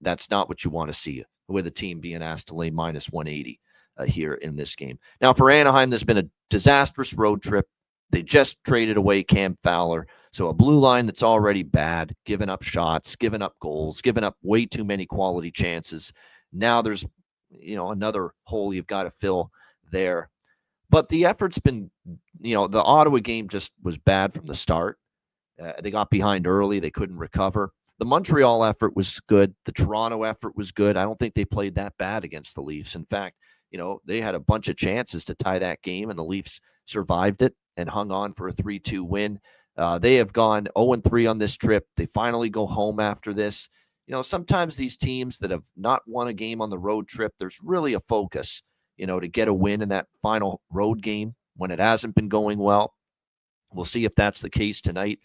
That's not what you want to see with a team being asked to lay minus 180 here in this game. Now, for Anaheim, there's been a disastrous road trip. They just traded away Cam Fowler. So a blue line that's already bad, giving up shots, giving up goals, giving up way too many quality chances. Now there's, another hole you've got to fill there. But the effort's been, the Ottawa game just was bad from the start. They got behind early. They couldn't recover. The Montreal effort was good. The Toronto effort was good. I don't think they played that bad against the Leafs. In fact, they had a bunch of chances to tie that game, and the Leafs survived it and hung on for a 3-2 win. They have gone 0-3 on this trip. They finally go home after this. Sometimes these teams that have not won a game on the road trip, there's really a focus, to get a win in that final road game when it hasn't been going well. We'll see if that's the case tonight.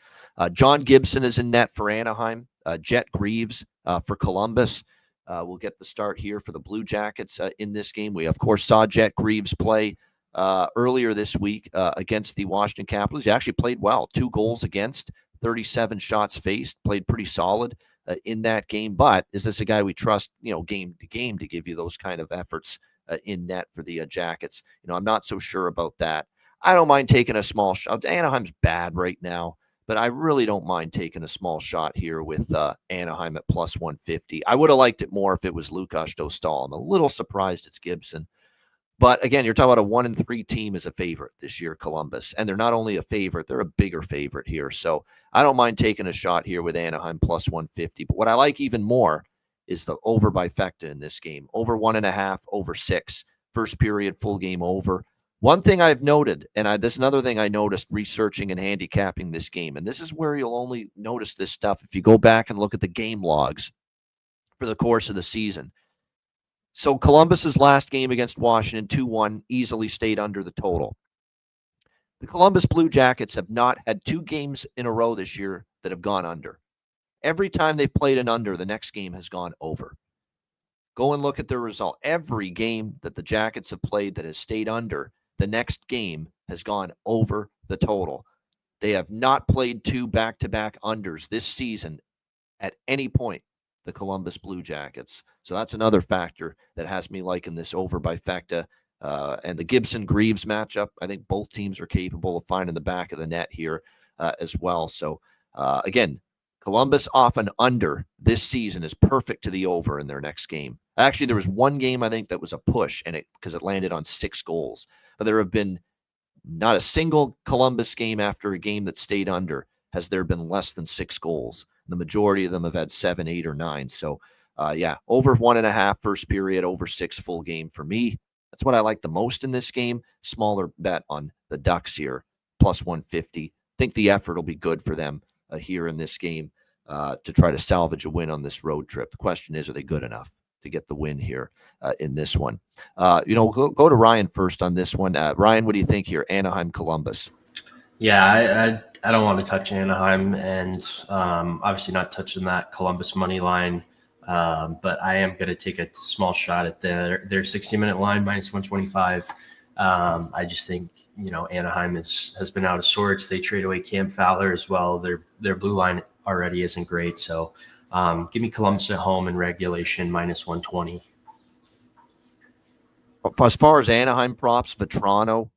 John Gibson is in net for Anaheim. Jet Greaves for Columbus will get the start here for the Blue Jackets in this game. We, of course, saw Jet Greaves play earlier this week against the Washington Capitals. He actually played well. 2 goals against, 37 shots faced, played pretty solid in that game. But is this a guy we trust, game to game to give you those kind of efforts in net for the Jackets? I'm not so sure about that. I don't mind taking a small shot. Anaheim's bad right now, but I really don't mind taking a small shot here with Anaheim at plus 150. I would have liked it more if it was Lukas Dostal. I'm a little surprised it's Gibson. But again, you're talking about a 1-3 team as a favorite this year, Columbus. And they're not only a favorite, they're a bigger favorite here. So I don't mind taking a shot here with Anaheim plus 150. But what I like even more is the over by Fecta in this game. Over 1.5, over 6. First period, full game over. One thing I've noted, and this is another thing I noticed researching and handicapping this game, and this is where you'll only notice this stuff if you go back and look at the game logs for the course of the season. So Columbus's last game against Washington, 2-1, easily stayed under the total. The Columbus Blue Jackets have not had 2 games in a row this year that have gone under. Every time they've played an under, the next game has gone over. Go and look at their result. Every game that the Jackets have played that has stayed under, the next game has gone over the total. They have not played 2 back-to-back unders this season at any point, the Columbus Blue Jackets. So that's another factor that has me liking this over by Fecta. And the Gibson-Greaves matchup, I think both teams are capable of finding the back of the net here as well. So, again, Columbus off an under this season is perfect to the over in their next game. Actually, there was one game I think that was a push, and because it landed on 6 goals. But there have been not a single Columbus game after a game that stayed under has there been less than 6 goals. The majority of them have had 7, 8, or 9. So, over 1.5 first period, over 6 full game for me. That's what I like the most in this game. Smaller bet on the Ducks here, plus 150. Think the effort will be good for them here in this game to try to salvage a win on this road trip. The question is, are they good enough to get the win here in this one? Go to Ryan first on this one. Ryan, what do you think here? Anaheim, Columbus. Yeah, I don't want to touch Anaheim, and obviously not touching that Columbus money line. But I am going to take a small shot at their 60-minute line, minus 125. I just think, Anaheim has been out of sorts. They trade away Cam Fowler as well. Their blue line already isn't great. So give me Columbus at home in regulation, minus 120. As far as Anaheim props, Vetrano,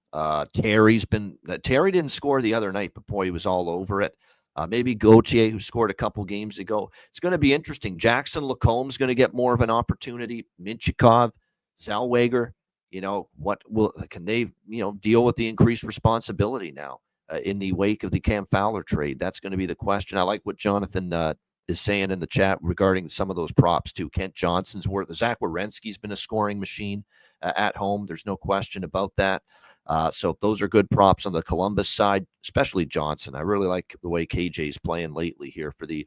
Terry didn't score the other night, but boy, he was all over it. Maybe Gauthier, who scored a couple games ago. It's going to be interesting. Jackson Lacombe's going to get more of an opportunity. Minchikov, Zellweger, can they, deal with the increased responsibility now in the wake of the Cam Fowler trade? That's going to be the question. I like what Jonathan is saying in the chat regarding some of those props too. Kent Johnson's worth. Zach Werenski's been a scoring machine at home. There's no question about that. So those are good props on the Columbus side, especially Johnson. I really like the way KJ's playing lately here for the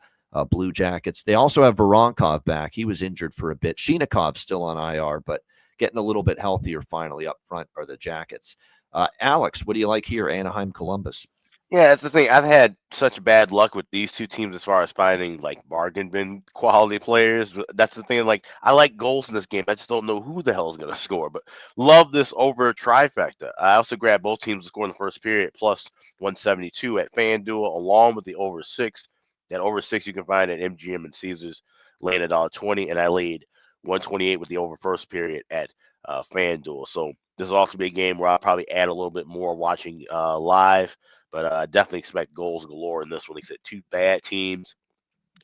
Blue Jackets. They also have Voronkov back. He was injured for a bit. Shinikov's still on IR, but getting a little bit healthier finally up front are the Jackets. Alex, what do you like here? Anaheim, Columbus. Yeah, that's the thing. I've had such bad luck with these two teams as far as finding like bargain bin quality players. But that's the thing. Like, I like goals in this game. I just don't know who the hell is going to score. But love this over trifecta. I also grabbed both teams to score in the first period plus 172 at FanDuel, along with the over six. That over six you can find at MGM and Caesars. Laid at $1.20, and I laid 128 with the over first period at FanDuel. So this will also be a game where I'll probably add a little bit more watching live. But I definitely expect goals galore in this one. He said two bad teams.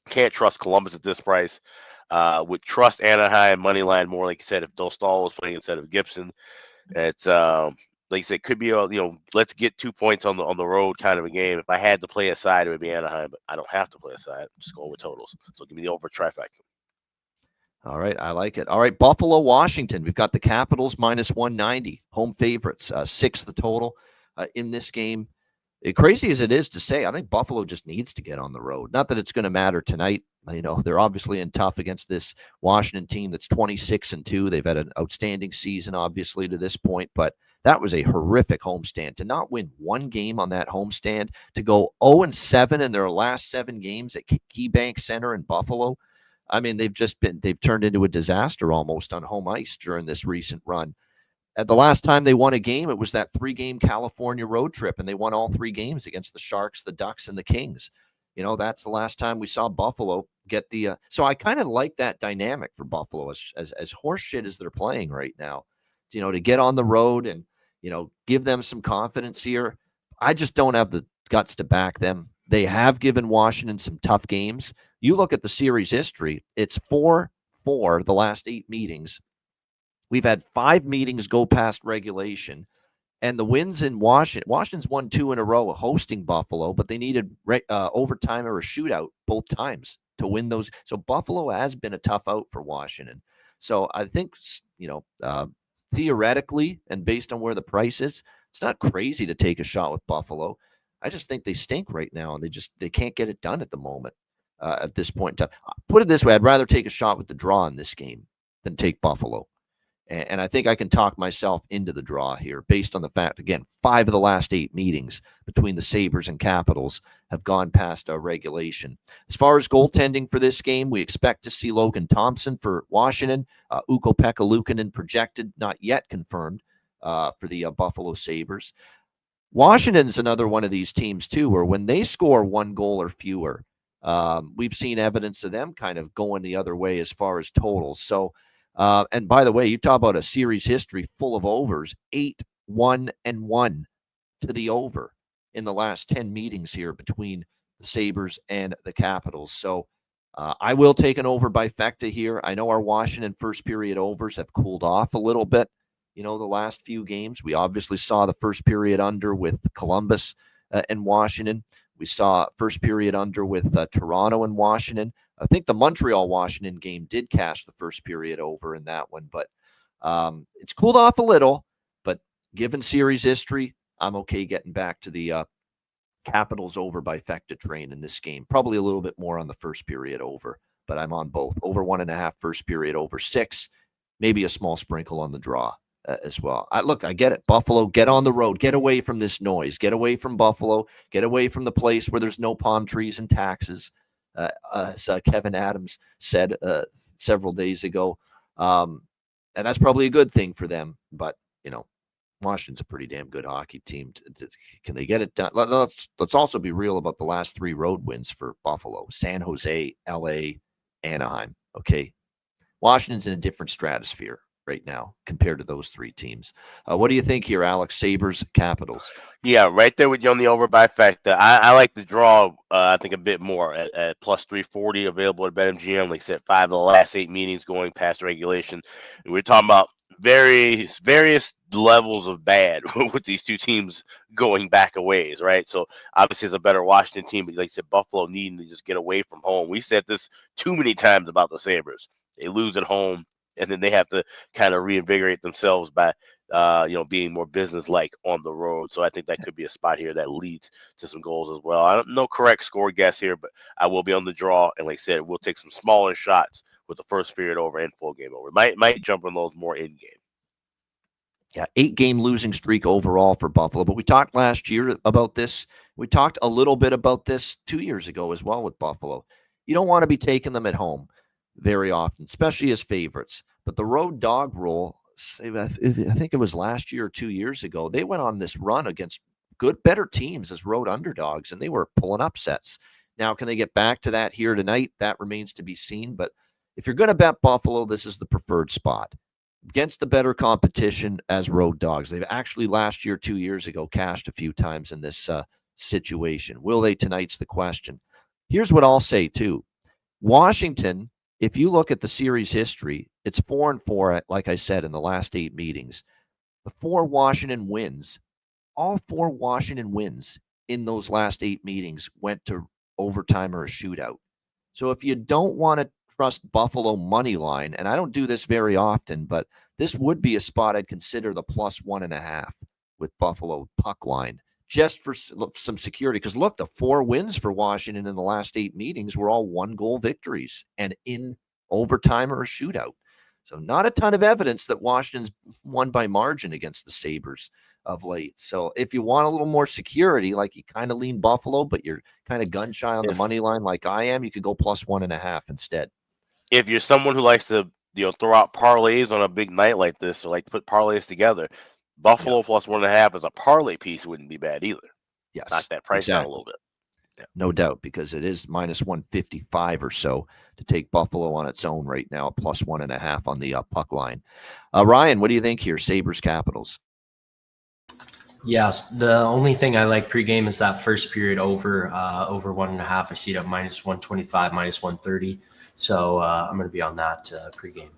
Can't trust Columbus at this price. Would trust Anaheim money line more, like you said, if Dostal was playing instead of Gibson. It's like you said, could be a let's get 2 points on the road kind of a game. If I had to play a side, it would be Anaheim, but I don't have to play a side. I'm just going with totals. So give me the over trifecta. All right, I like it. All right, Buffalo, Washington. We've got the Capitals minus 190, home favorites, 6 the total in this game. Crazy as it is to say, I think Buffalo just needs to get on the road. Not that it's going to matter tonight. They're obviously in tough against this Washington team that's 26-2. They've had an outstanding season, obviously, to this point, but that was a horrific homestand. To not win one game on that homestand, to go 0-7 in their last 7 games at KeyBank Center in Buffalo. I mean, they've turned into a disaster almost on home ice during this recent run. At the last time they won a game, it was that 3-game California road trip, and they won all 3 games against the Sharks, the Ducks, and the Kings. That's the last time we saw Buffalo get the. So I kind of like that dynamic for Buffalo as horseshit as they're playing right now. To get on the road and give them some confidence here. I just don't have the guts to back them. They have given Washington some tough games. You look at the series history; it's 4-4 the last 8 meetings. We've had 5 meetings go past regulation, and the wins in Washington. Washington's won 2 in a row hosting Buffalo, but they needed overtime or a shootout both times to win those. So Buffalo has been a tough out for Washington. So I think, theoretically and based on where the price is, it's not crazy to take a shot with Buffalo. I just think they stink right now, and they can't get it done at the moment. At this point in time, put it this way: I'd rather take a shot with the draw in this game than take Buffalo. And I think I can talk myself into the draw here based on the fact, again, 5 of the last 8 meetings between the Sabres and Capitals have gone past regulation. As far as goaltending for this game, we expect to see Logan Thompson for Washington, Ukko-Pekka Luukkonen projected, not yet confirmed, for the Buffalo Sabres. Washington's another one of these teams, too, where when they score 1 goal or fewer, we've seen evidence of them kind of going the other way as far as totals. So, and by the way, you talk about a series history full of overs, 8-1-1 to the over in the last 10 meetings here between the Sabres and the Capitals. So I will take an over bifecta here. I know our Washington first period overs have cooled off a little bit, the last few games. We obviously saw the first period under with Columbus and Washington. We saw first period under with Toronto and Washington. I think the Montreal-Washington game did cash the first period over in that one, but it's cooled off a little. But given series history, I'm okay getting back to the Capitals over bifecta train in this game. Probably a little bit more on the first period over, but I'm on both. Over 1.5 first period, over 6, maybe a small sprinkle on the draw as well. I get it. Buffalo, get on the road. Get away from this noise. Get away from Buffalo. Get away from the place where there's no palm trees and taxes. As Kevin Adams said several days ago. And that's probably a good thing for them. But, Washington's a pretty damn good hockey team. Can they get it done? Let's also be real about the last 3 road wins for Buffalo. San Jose, LA, Anaheim. Okay. Washington's in a different stratosphere right now compared to those 3 teams. What do you think here, Alex? Sabres, Capitals? Yeah, right there with you on the over bifecta. I like the draw, I think, a bit more at plus 340 available at BetMGM. Like I said, 5 of the last 8 meetings going past regulation. And we're talking about various levels of bad with these 2 teams going back a ways, right? So obviously it's a better Washington team, but like I said, Buffalo needing to just get away from home. We said this too many times about the Sabres. They lose at home, and then they have to kind of reinvigorate themselves by being more business-like on the road. So I think that could be a spot here that leads to some goals as well. I don't know correct score guess here, but I will be on the draw. And like I said, we'll take some smaller shots with the first period over and full game over. Might jump on those more in game. Yeah, 8-game losing streak overall for Buffalo. But we talked last year about this We talked a little bit about this 2 years ago as well with Buffalo. You don't want to be taking them at home very often, especially as favorites. But the road dog rule, I think it was last year or 2 years ago, they went on this run against better teams as road underdogs, and they were pulling upsets. Now, can they get back to that here tonight? That remains to be seen. But if you're going to bet Buffalo, this is the preferred spot. Against the better competition as road dogs. They've actually last year, 2 years ago, cashed a few times in this situation. Will they tonight's the question. Here's what I'll say, too. Washington, if you look at the series history, it's 4-4, like I said, in the last 8 meetings. The 4 Washington wins, all 4 Washington wins in those last 8 meetings went to overtime or a shootout. So if you don't want to trust Buffalo money line, and I don't do this very often, but this would be a spot I'd consider the +1.5 with Buffalo puck line, just for some security. Because look, the 4 wins for Washington in the last 8 meetings were all 1-goal victories and in overtime or a shootout. So not a ton of evidence that Washington's won by margin against the Sabres of late. So if you want a little more security, like you kind of lean Buffalo, but you're kind of gun shy on the money line like I am, you could go +1.5 instead. If you're someone who likes to, throw out parlays on a big night like this, or like put parlays together, Buffalo +1.5 as a parlay piece wouldn't be bad either. Yes, knock that price down a little bit. Yeah. No doubt, because it is -155 or so to take Buffalo on its own right now, +1.5 on the puck line. Ryan, what do you think here? Sabres Capitals. Yes, the only thing I like pregame is that first period over 1.5. I see it at -125, -130. So I'm going to be on that pregame.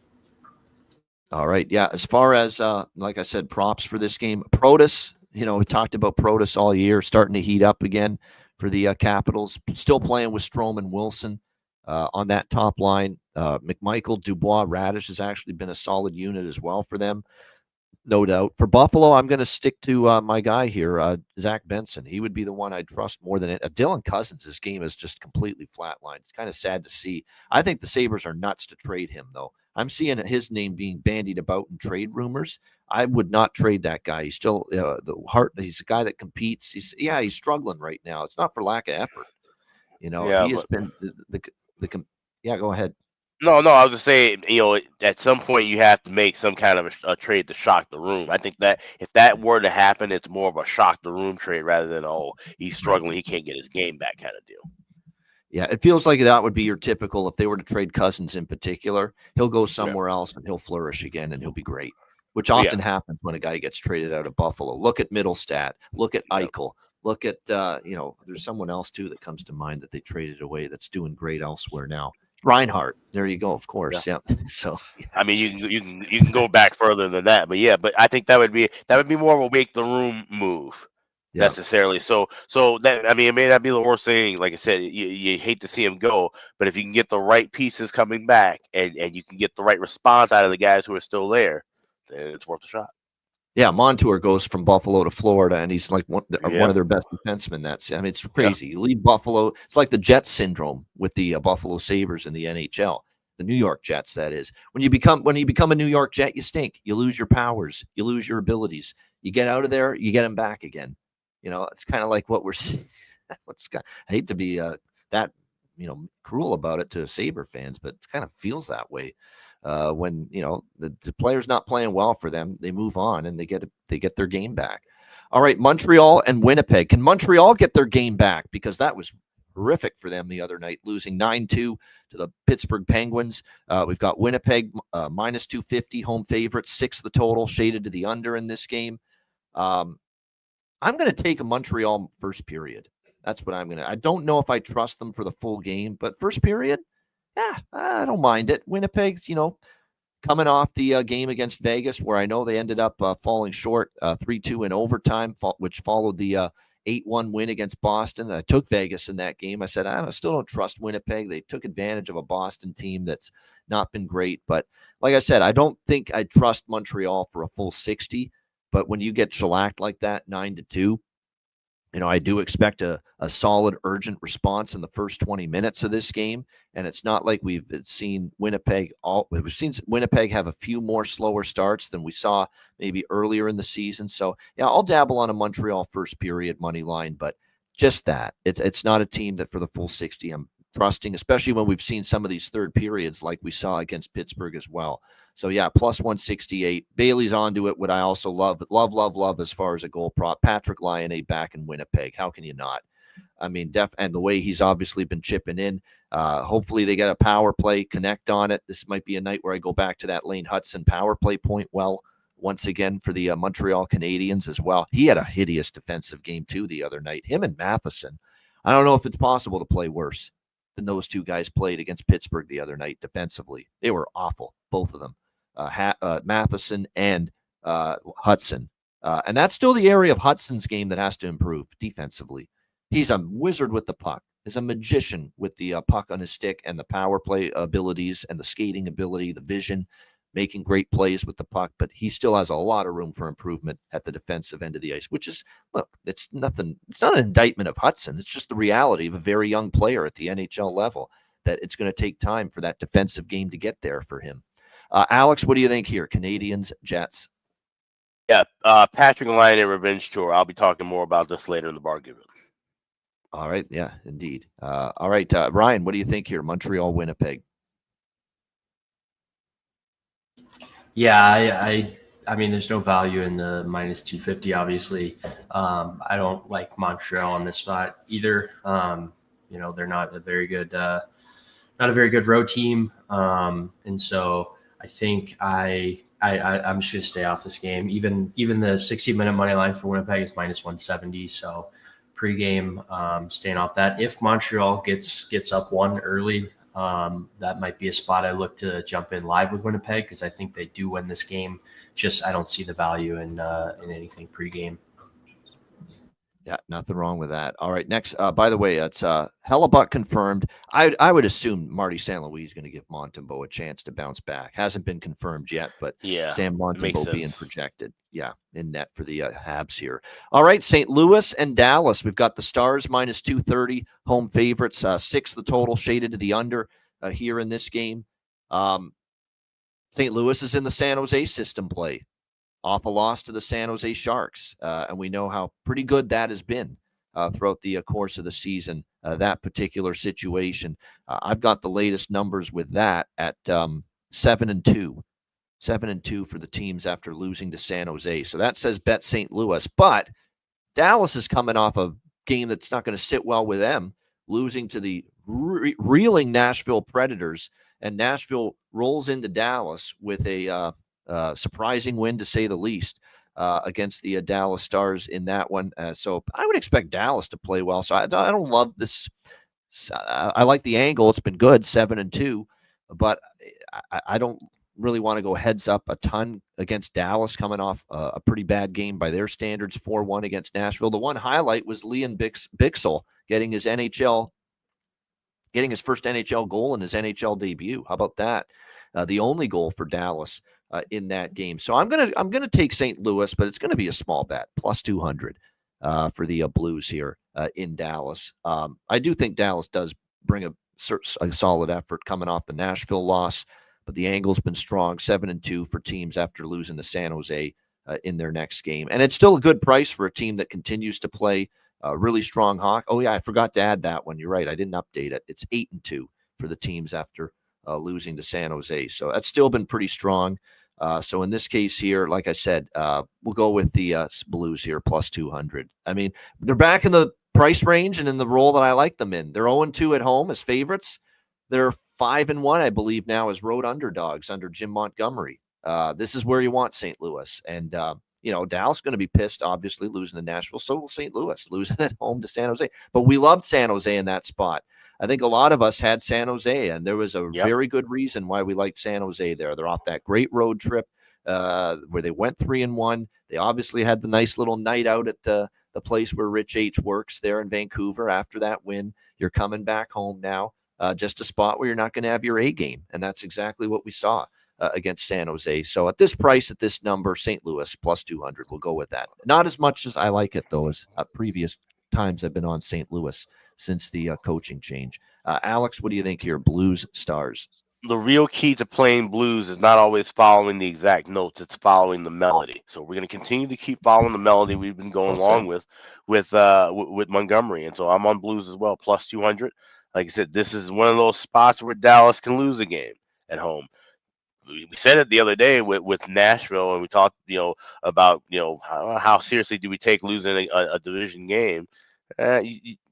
All right. Yeah. As far as, like I said, props for this game, Protas, we talked about Protas all year, starting to heat up again for the Capitals. Still playing with Strome and Wilson on that top line. McMichael, Dubois, Radish has actually been a solid unit as well for them. No doubt. For Buffalo, I'm going to stick to my guy here, Zach Benson. He would be the one I'd trust more than it. Dylan Cousins, his game is just completely flatlined. It's kind of sad to see. I think the Sabres are nuts to trade him, though. I'm seeing his name being bandied about in trade rumors. I would not trade that guy. He's still he's a guy that competes. He's struggling right now. It's not for lack of effort. He has been go ahead. No, I was just saying, at some point you have to make some kind of a trade to shock the room. I think that if that were to happen, it's more of a shock the room trade rather than, he's struggling, he can't get his game back kind of deal. Yeah, it feels like that would be your typical, if they were to trade Cousins in particular, he'll go somewhere else and he'll flourish again and he'll be great, which often happens when a guy gets traded out of Buffalo. Look at Middlestat. Look at Eichel. Look at, there's someone else too that comes to mind that they traded away that's doing great elsewhere now. Reinhardt. There you go. Of course. Yeah. So, I mean, you can go back further than that, but I think that would be more of a make the room move necessarily. So that, I mean, it may not be the worst thing. Like I said, you hate to see him go, but if you can get the right pieces coming back and you can get the right response out of the guys who are still there, then it's worth a shot. Yeah, Montour goes from Buffalo to Florida, and he's like one of their best defensemen. It's crazy. You leave Buffalo, it's like the Jets syndrome with the Buffalo Sabres in the NHL, the New York Jets. That is, when you become a New York Jet, you stink. You lose your powers. You lose your abilities. You get out of there, you get them back again. It's kind of like what we're seeing. I hate to be that cruel about it to Sabre fans, but it kind of feels that way. When the player's not playing well for them, they move on and they get their game back. All right, Montreal and Winnipeg. Can Montreal get their game back? Because that was horrific for them the other night, losing 9-2 to the Pittsburgh Penguins. We've got Winnipeg -250 home favorite, 6 the total, shaded to the under in this game. I'm going to take a Montreal first period. That's what I'm going to. I don't know if I trust them for the full game, but first period, yeah, I don't mind it. Winnipeg's, coming off the game against Vegas, where I know they ended up falling short 3-2 in overtime, which followed the 8-1 win against Boston. I took Vegas in that game. I said, I still don't trust Winnipeg. They took advantage of a Boston team that's not been great. But like I said, I don't think I trust Montreal for a full 60. But when you get shellacked like that, 9-2, I do expect a solid, urgent response in the first 20 minutes of this game. And it's not like we've seen Winnipeg have a few more slower starts than we saw maybe earlier in the season. So, yeah, I'll dabble on a Montreal first period money line, but just that. It's not a team that for the full 60 I'm trusting, especially when we've seen some of these third periods like we saw against Pittsburgh as well. So yeah, plus 168. Bailey's onto it. What I also love as far as a goal prop, Patrick Laine back in Winnipeg. How can you not? I mean, and the way he's obviously been chipping in. Hopefully they get a power play, connect on it. This might be a night where I go back to that Lane Hudson power play point once again for the Montreal Canadiens as well. He had a hideous defensive game too the other night. Him and Matheson. I don't know if it's possible to play worse than those two guys played against Pittsburgh the other night defensively. They were awful, both of them, Matheson and Hudson. And that's still the area of Hudson's game that has to improve defensively. He's a wizard with the puck. He's a magician with the puck on his stick and the power play abilities and the skating ability, the vision, making great plays with the puck. But he still has a lot of room for improvement at the defensive end of the ice, which is, look, it's nothing. It's not an indictment of Hudson. It's just the reality of a very young player at the NHL level, that it's going to take time for that defensive game to get there for him. Alex, what do you think here? Canadiens, Jets? Yeah, Patrick Laine and Revenge Tour. I'll be talking more about this later in the bar given. All right. Yeah, indeed. All right. Ryan, what do you think here? Montreal, Winnipeg. Yeah, I mean, there's no value in the minus 250, obviously. I don't like Montreal on this spot either. They're not a very good road team. And so I think I'm just going to stay off this game. Even the 60-minute money line for Winnipeg is minus 170. So pregame, staying off that. If Montreal gets up one early, that might be a spot I look to jump in live with Winnipeg, because I think they do win this game. Just I don't see the value in anything pregame. Yeah, nothing wrong with that. All right, next. By the way, it's Hellebuck confirmed. I would assume Marty St. Louis is going to give Montembeault a chance to bounce back. Hasn't been confirmed yet, but yeah, Sam Montembeault being projected. Yeah, in net for the Habs here. All right, St. Louis and Dallas. We've got the Stars minus 230, home favorites. 6 the total, shaded to the under here in this game. St. Louis is in the San Jose system play, off a loss to the San Jose Sharks. And we know how pretty good that has been throughout the course of the season, that particular situation. I've got the latest numbers with that at 7-2. 7-2 for the teams after losing to San Jose. So that says bet St. Louis. But Dallas is coming off a game that's not going to sit well with them, losing to the reeling Nashville Predators. And Nashville rolls into Dallas with a surprising win, to say the least, against the Dallas Stars in that one. So I would expect Dallas to play well. So I don't love this. I like the angle. It's been good, 7-2, but I don't really want to go heads up a ton against Dallas, coming off a pretty bad game by their standards, 4-1 against Nashville. The one highlight was Leon Bixel getting his first NHL goal in his NHL debut. How about that? The only goal for Dallas in that game. So I'm gonna take St. Louis, but it's gonna be a small bet, plus 200 for the Blues here in Dallas. I do think Dallas does bring a solid effort coming off the Nashville loss, but the angle's been strong, 7-2 for teams after losing to San Jose in their next game, and it's still a good price for a team that continues to play really strong hockey. Oh yeah, I forgot to add that one. You're right, I didn't update it. It's 8-2 for the teams after losing to San Jose, so that's still been pretty strong. So in this case here, like I said, we'll go with the Blues here, plus 200. I mean, they're back in the price range and in the role that I like them in. They're 0-2 at home as favorites. They're 5-1, I believe, now as road underdogs under Jim Montgomery. This is where you want St. Louis. And, Dallas going to be pissed, obviously, losing to Nashville. So will St. Louis, losing at home to San Jose. But we loved San Jose in that spot. I think a lot of us had San Jose, and there was a very good reason why we liked San Jose there. They're off that great road trip where they went 3-1. They obviously had the nice little night out at the place where Rich H works there in Vancouver after that win. You're coming back home now, just a spot where you're not going to have your A game, and that's exactly what we saw against San Jose. So at this price, at this number, St. Louis, plus 200, we'll go with that. Not as much as I like it, though, as previous times I've been on St. Louis since the coaching change. Alex, what do you think here? Blues, Stars? the real key to playing blues is not always following the exact notes; it's following the melody. So we're going to continue to keep following the melody we've been going Well said. along with Montgomery, and so I'm on blues as well, plus 200. Like I said, this is one of those spots where Dallas can lose a game at home. We said it the other day with Nashville, and we talked, about how seriously do we take losing a division game.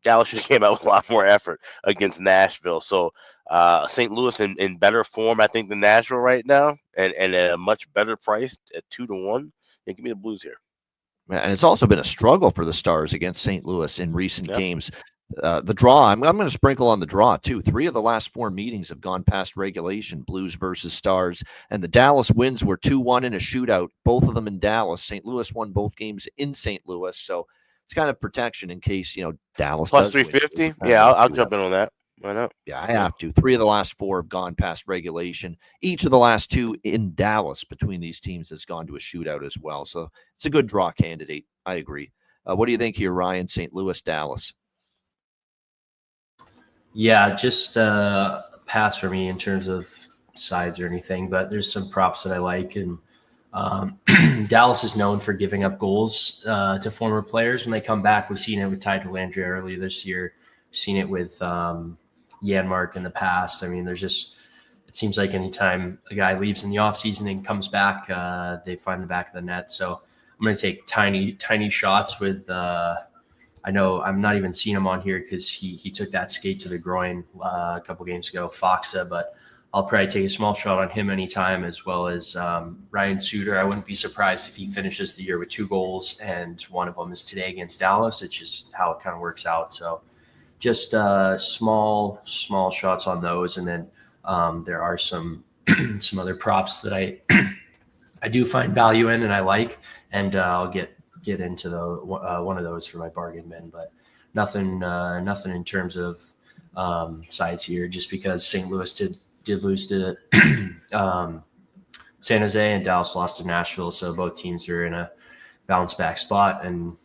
Dallas should have came out with a lot more effort against Nashville. So St. Louis in better form, I think, than Nashville right now, and at a much better price at 2-1. Yeah, give me the Blues here. And it's also been a struggle for the Stars against St. Louis in recent Yep. games. The draw, I'm going to sprinkle on the draw, too. 3 of the last 4 meetings have gone past regulation, Blues versus Stars. And the Dallas wins were 2-1 in a shootout, both of them in Dallas. St. Louis won both games in St. Louis. So it's kind of protection in case, Dallas Plus does win. 350? Yeah, I'll jump in on that. Why not? Yeah, I have to. 3 of the last 4 have gone past regulation. Each of the last 2 in Dallas between these teams has gone to a shootout as well. So it's a good draw candidate. I agree. What do you think here, Ryan? St. Louis, Dallas? Yeah, just pass for me in terms of sides or anything, but there's some props that I like. And Dallas is known for giving up goals to former players when they come back. We've seen it with Ty Dellandrea earlier this year. We've seen it with Janmark in the past. I mean, it seems like anytime a guy leaves in the offseason and comes back, they find the back of the net. So I'm going to take tiny shots with I know I'm not even seeing him on here because he took that skate to the groin a couple games ago, Foxa, but I'll probably take a small shot on him anytime, as well as Ryan Suter. I wouldn't be surprised if he finishes the year with 2 goals, and one of them is today against Dallas. It's just how it kind of works out. So just small shots on those. And then there are some other props that I do find value in and I like, and I'll get into one of those for my bargain bin, but nothing in terms of sides here, just because St. Louis did lose to San Jose and Dallas lost to Nashville. So both teams are in a bounce back spot and,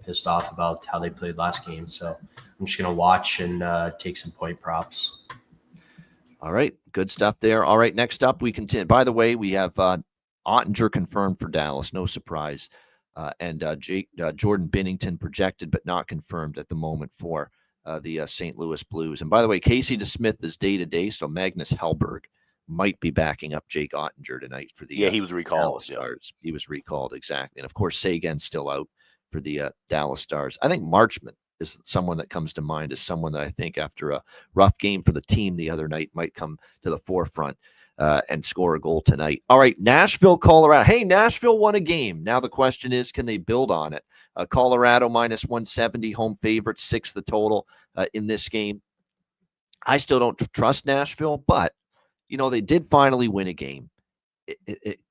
pissed off about how they played last game. So I'm just going to watch and take some point props. All right. Good stuff there. All right. Next up, we continue. By the way, we have Ottinger confirmed for Dallas. No surprise. And Jordan Binnington projected but not confirmed at the moment for the St. Louis Blues. And by the way, Casey DeSmith is day-to-day, so Magnus Hellberg might be backing up Jake Ottinger tonight for the he was recalled. Stars. He was recalled, exactly. And, of course, Sagan's still out for the Dallas Stars. I think Marchment is someone that comes to mind as someone that I think after a rough game for the team the other night might come to the forefront and score a goal tonight. All right, Nashville, Colorado. Hey, Nashville won a game. Now the question is, can they build on it? Colorado minus 170, home favorite, 6 the total in this game. I still don't trust Nashville, but, they did finally win a game.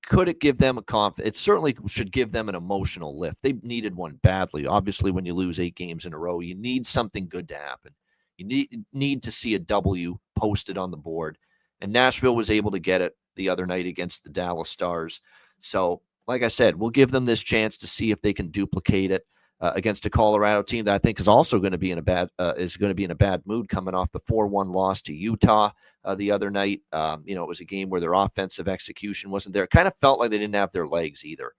Could it give them a confidence? It certainly should give them an emotional lift. They needed one badly. Obviously, when you lose 8 games in a row, you need something good to happen. You need to see a W posted on the board. And Nashville was able to get it the other night against the Dallas Stars. So, like I said, we'll give them this chance to see if they can duplicate it against a Colorado team that I think is also going to be in a bad mood coming off the 4-1 loss to Utah the other night. It was a game where their offensive execution wasn't there. It kind of felt like they didn't have their legs either.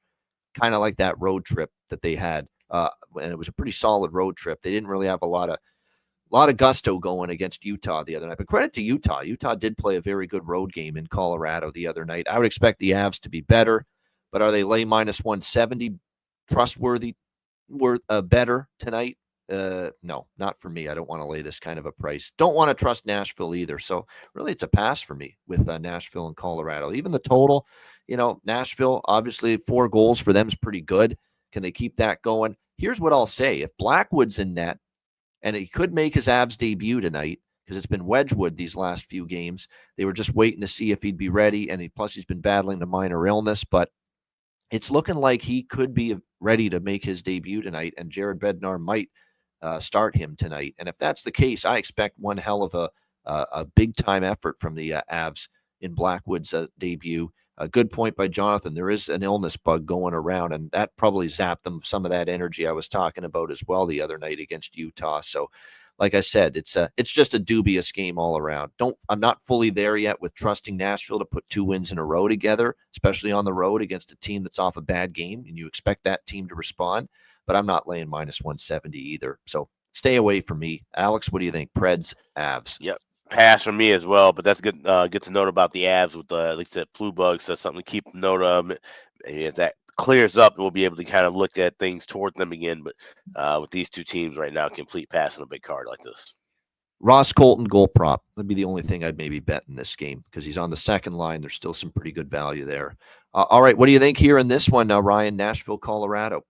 Kind of like that road trip that they had, and it was a pretty solid road trip. They didn't really have a lot of gusto going against Utah the other night. But credit to Utah. Utah did play a very good road game in Colorado the other night. I would expect the Avs to be better, but are they lay minus 170 trustworthy? Better tonight? No, not for me. I don't want to lay this kind of a price. Don't want to trust Nashville either. So really it's a pass for me with Nashville and Colorado. Even the total, Nashville, obviously 4 goals for them is pretty good. Can they keep that going? Here's what I'll say. If Blackwood's in net, and he could make his Avs debut tonight, because it's been Wedgwood these last few games. They were just waiting to see if he'd be ready, and plus he's been battling a minor illness, but it's looking like he could be ready to make his debut tonight, and Jared Bednar might start him tonight. And if that's the case, I expect one hell of a big-time effort from the Avs in Blackwood's debut. A good point by Jonathan. There is an illness bug going around, and that probably zapped them some of that energy I was talking about as well the other night against Utah. So like I said, it's just a dubious game all around. I'm not fully there yet with trusting Nashville to put 2 wins in a row together, especially on the road against a team that's off a bad game, and you expect that team to respond. But I'm not laying minus 170 either. So stay away from me. Alex, what do you think? Preds, Avs. Yep. Pass from me as well, but that's good. Good to note about the Avs with at least that flu bug. So something to keep note of. If that clears up, we'll be able to kind of look at things towards them again. But with these two teams right now, complete pass on a big card like this. Ross Colton goal prop would be the only thing I'd maybe bet in this game because he's on the second line. There's still some pretty good value there. All right, what do you think here in this one, Ryan? Nashville, Colorado.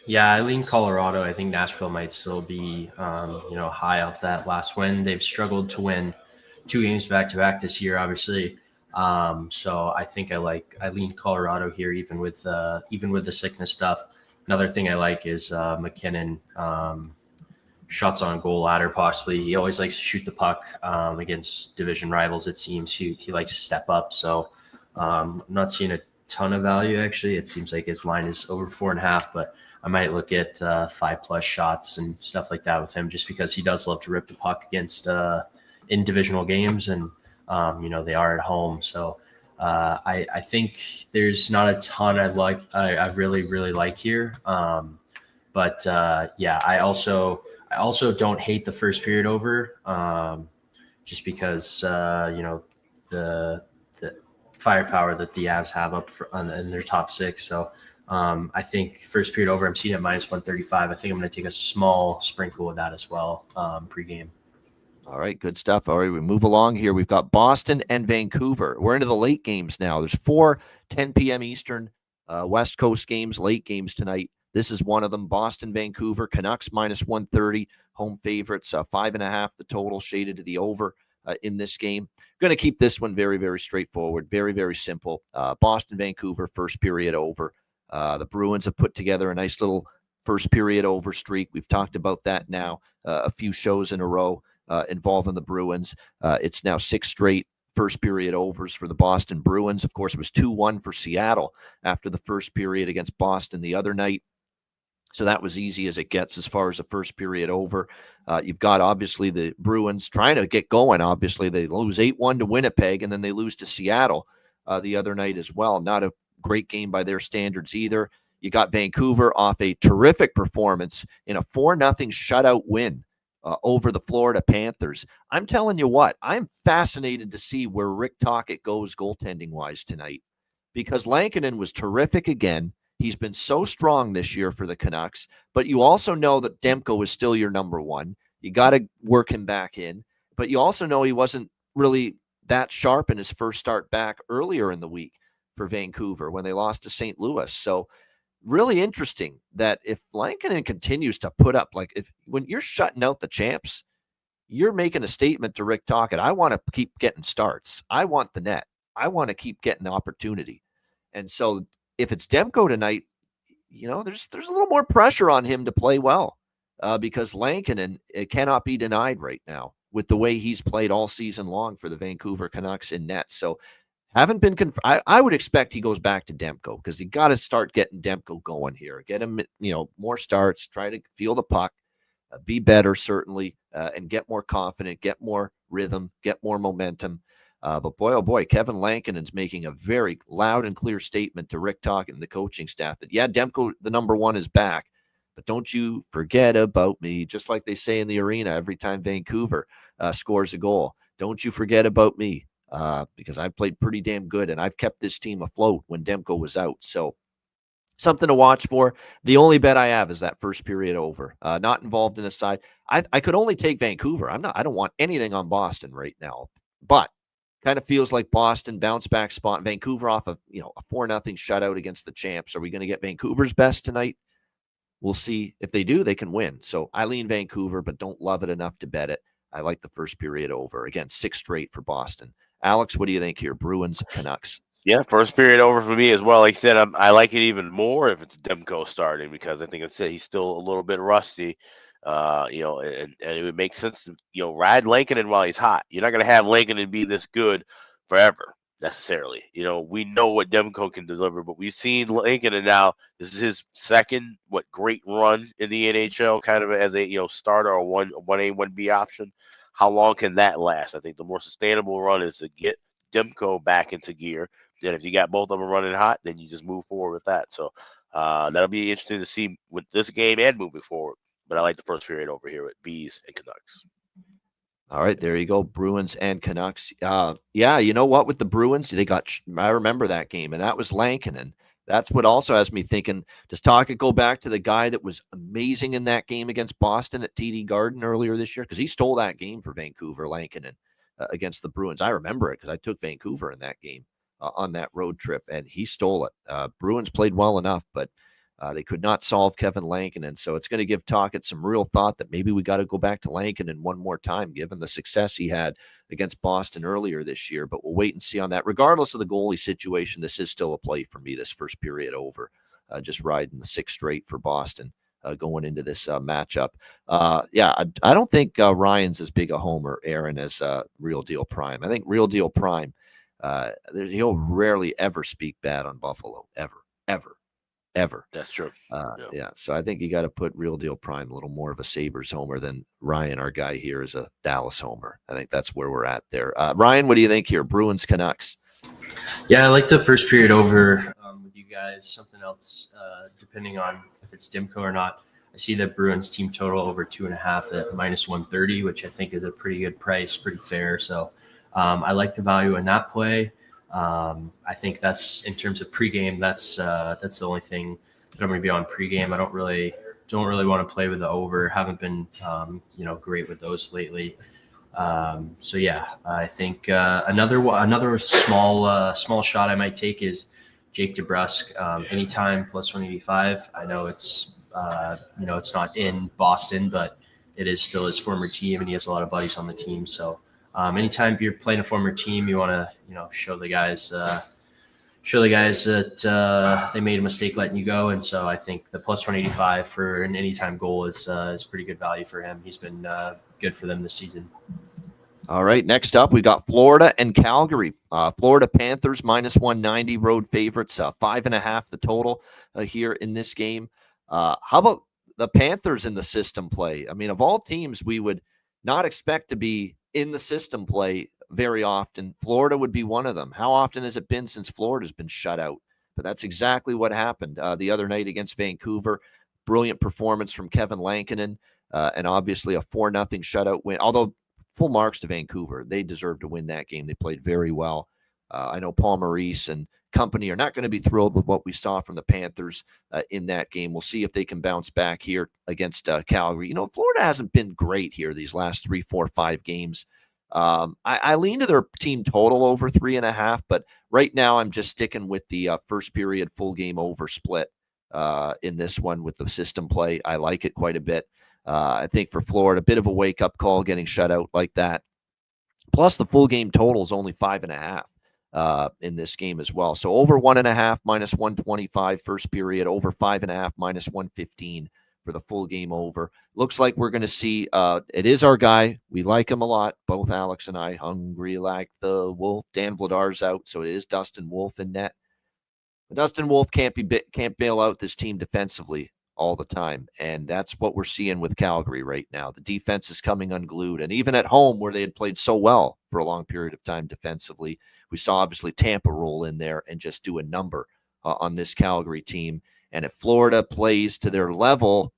Yeah, I lean Colorado. I think Nashville might still be, high off that last win. They've struggled to win 2 games back-to-back this year, obviously. So I think I lean Colorado here, even with the sickness stuff. Another thing I like is McKinnon shots on goal ladder, possibly. He always likes to shoot the puck against division rivals. It seems he likes to step up. So I'm not seeing a ton of value, actually. It seems like his line is over 4.5, but I might look at 5+ shots and stuff like that with him, just because he does love to rip the puck against in divisional games, and they are at home. So I think there's not a ton I really like here. But I also don't hate the first period over, just because the firepower that the Avs have up in their top 6. So I think first period over, I'm seeing at minus 135. I think I'm going to take a small sprinkle with that as well pregame. All right, good stuff. All right, we move along here. We've got Boston and Vancouver. We're into the late games now. There's 4 10 p.m. Eastern West Coast games, late games tonight. This is one of them. Boston, Vancouver, Canucks minus 130, home favorites, 5.5 the total, shaded to the over in this game. Going to keep this one very, very straightforward, very, very simple. Boston, Vancouver, first period over. The Bruins have put together a nice little first period over streak. We've talked about that now a few shows in a row involving the Bruins. It's now 6 straight first period overs for the Boston Bruins. Of course, it was 2-1 for Seattle after the first period against Boston the other night. So that was easy as it gets as far as the first period over. You've got, obviously, the Bruins trying to get going. Obviously, they lose 8-1 to Winnipeg, and then they lose to Seattle the other night as well. Not a great game by their standards either. You got Vancouver off a terrific performance in a 4-0 shutout win over the Florida Panthers. I'm telling you what, I'm fascinated to see where Rick Tocchet goes goaltending-wise tonight, because Lankinen was terrific again. He's been so strong this year for the Canucks, but you also know that Demko is still your number one. You got to work him back in, but you also know he wasn't really that sharp in his first start back earlier in the week for Vancouver when they lost to St. Louis. So really interesting that if Lankinen continues to put up, when you're shutting out the champs, you're making a statement to Rick Tocchet. I want to keep getting starts. I want the net. I want to keep getting opportunity. And so if it's Demko tonight, there's a little more pressure on him to play well because Lankinen, it cannot be denied right now with the way he's played all season long for the Vancouver Canucks in net. So haven't been I would expect he goes back to Demko because you got to start getting Demko going here. Get him, more starts, try to feel the puck, be better certainly, and get more confident, get more rhythm, get more momentum. But boy, oh boy, Kevin Lankinen's making a very loud and clear statement to Rick Tocchet and the coaching staff that, yeah, Demko, the number one, is back, but don't you forget about me, just like they say in the arena every time Vancouver scores a goal. Don't you forget about me, because I've played pretty damn good, and I've kept this team afloat when Demko was out. So something to watch for. The only bet I have is that first period over. Not involved in the side. I could only take Vancouver. I don't want anything on Boston right now, but kind of feels like Boston bounce back spot. Vancouver off of a 4-0 shutout against the champs. Are we going to get Vancouver's best tonight? We'll see. If they do, they can win. So I lean Vancouver, but don't love it enough to bet it. I like the first period over. Again, 6 straight for Boston. Alex, what do you think here? Bruins, Canucks. Yeah, first period over for me as well. Like I said, I like it even more if it's Demko starting, because I think he's still a little bit rusty. And it would make sense to ride Lankinen while he's hot. You're not going to have Lankinen be this good forever. necessarily. We know what Demko can deliver, but we've seen Lincoln, and now this is his second great run in the NHL, kind of as a starter or 1A 1B option. How long can that last? I think the more sustainable run is to get Demko back into gear. Then if you got both of them running hot, then you just move forward with that. So that'll be interesting to see with this game and moving forward. But I like the first period over here with Bees and Canucks. All right, there you go, Bruins and Canucks. Yeah, you know what? With the Bruins, I remember that game, and that was Lankinen. That's what also has me thinking, does Tocchet go back to the guy that was amazing in that game against Boston at TD Garden earlier this year? Because he stole that game for Vancouver, Lankinen, against the Bruins. I remember it because I took Vancouver in that game on that road trip, and he stole it. Bruins played well enough, but they could not solve Kevin Lankinen. So it's going to give Tocchet some real thought that maybe we got to go back to Lankinen one more time, given the success he had against Boston earlier this year. But we'll wait and see on that. Regardless of the goalie situation, this is still a play for me, this first period over. Just riding the 6 straight for Boston going into this matchup. I don't think Ryan's as big a homer, Aaron, as Real Deal Prime. I think Real Deal Prime, he'll rarely ever speak bad on Buffalo, ever. That's true. Yeah. So I think you got to put Real Deal Prime a little more of a Sabres homer than Ryan, our guy here, is a Dallas homer. I think that's where we're at there. Ryan, what do you think here? Bruins, Canucks. Yeah, I like the first period over with you guys. Something else, depending on if it's Demko or not. I see the Bruins team total over 2.5 at -130, which I think is a pretty good price, pretty fair. So I like the value in that play. I think that's in terms of pregame. That's the only thing that I'm going to be on pregame. I don't really want to play with the over. Haven't been great with those lately. So yeah, I think another small shot I might take is Jake DeBrusk. Anytime +185. I know it's it's not in Boston, but it is still his former team, and he has a lot of buddies on the team. So. Anytime you're playing a former team, you want to, show the guys that they made a mistake letting you go. And so I think the +185 for an anytime goal is pretty good value for him. He's been good for them this season. All right. Next up, we got Florida and Calgary. Florida Panthers -190 road favorites, 5.5 the total here in this game. How about the Panthers in the system play? I mean, of all teams, we would not expect to be in the system play very often. Florida would be one of them. How often has it been since Florida's been shut out? But that's exactly what happened the other night against Vancouver. Brilliant performance from Kevin Lankinen, and obviously a 4-0 shutout win. Although full marks to Vancouver. They deserved to win that game. They played very well. I know Paul Maurice and company are not going to be thrilled with what we saw from the Panthers in that game. We'll see if they can bounce back here against Calgary. Florida hasn't been great here these last 3, 4, 5 games. I lean to their team total over 3.5, but right now I'm just sticking with the first period full game over split in this one with the system play. I like it quite a bit. I think for Florida, a bit of a wake-up call getting shut out like that. Plus the full game total is only 5.5. In this game as well. So over 1.5 -125 first period, over 5.5 -115 for the full game over. Looks like we're going to see, it is our guy. We like him a lot. Both Alex and I, hungry like the wolf. Dan Vladar's out, so it is Dustin Wolf in net. But Dustin Wolf can't bail out this team defensively all the time, and that's what we're seeing with Calgary right now. The defense is coming unglued, and even at home where they had played so well for a long period of time defensively, we saw obviously Tampa roll in there and just do a number on this Calgary team. And if Florida plays to their level,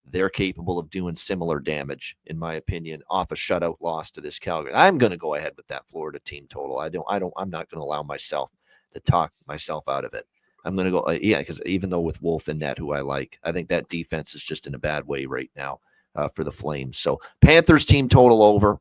they're capable of doing similar damage, in my opinion, off a shutout loss to this Calgary. I'm going to go ahead with that Florida team total. I'm not going to allow myself to talk myself out of it. I'm going to go, because even though with Wolf and net, who I like, I think that defense is just in a bad way right now for the Flames. So Panthers team total over,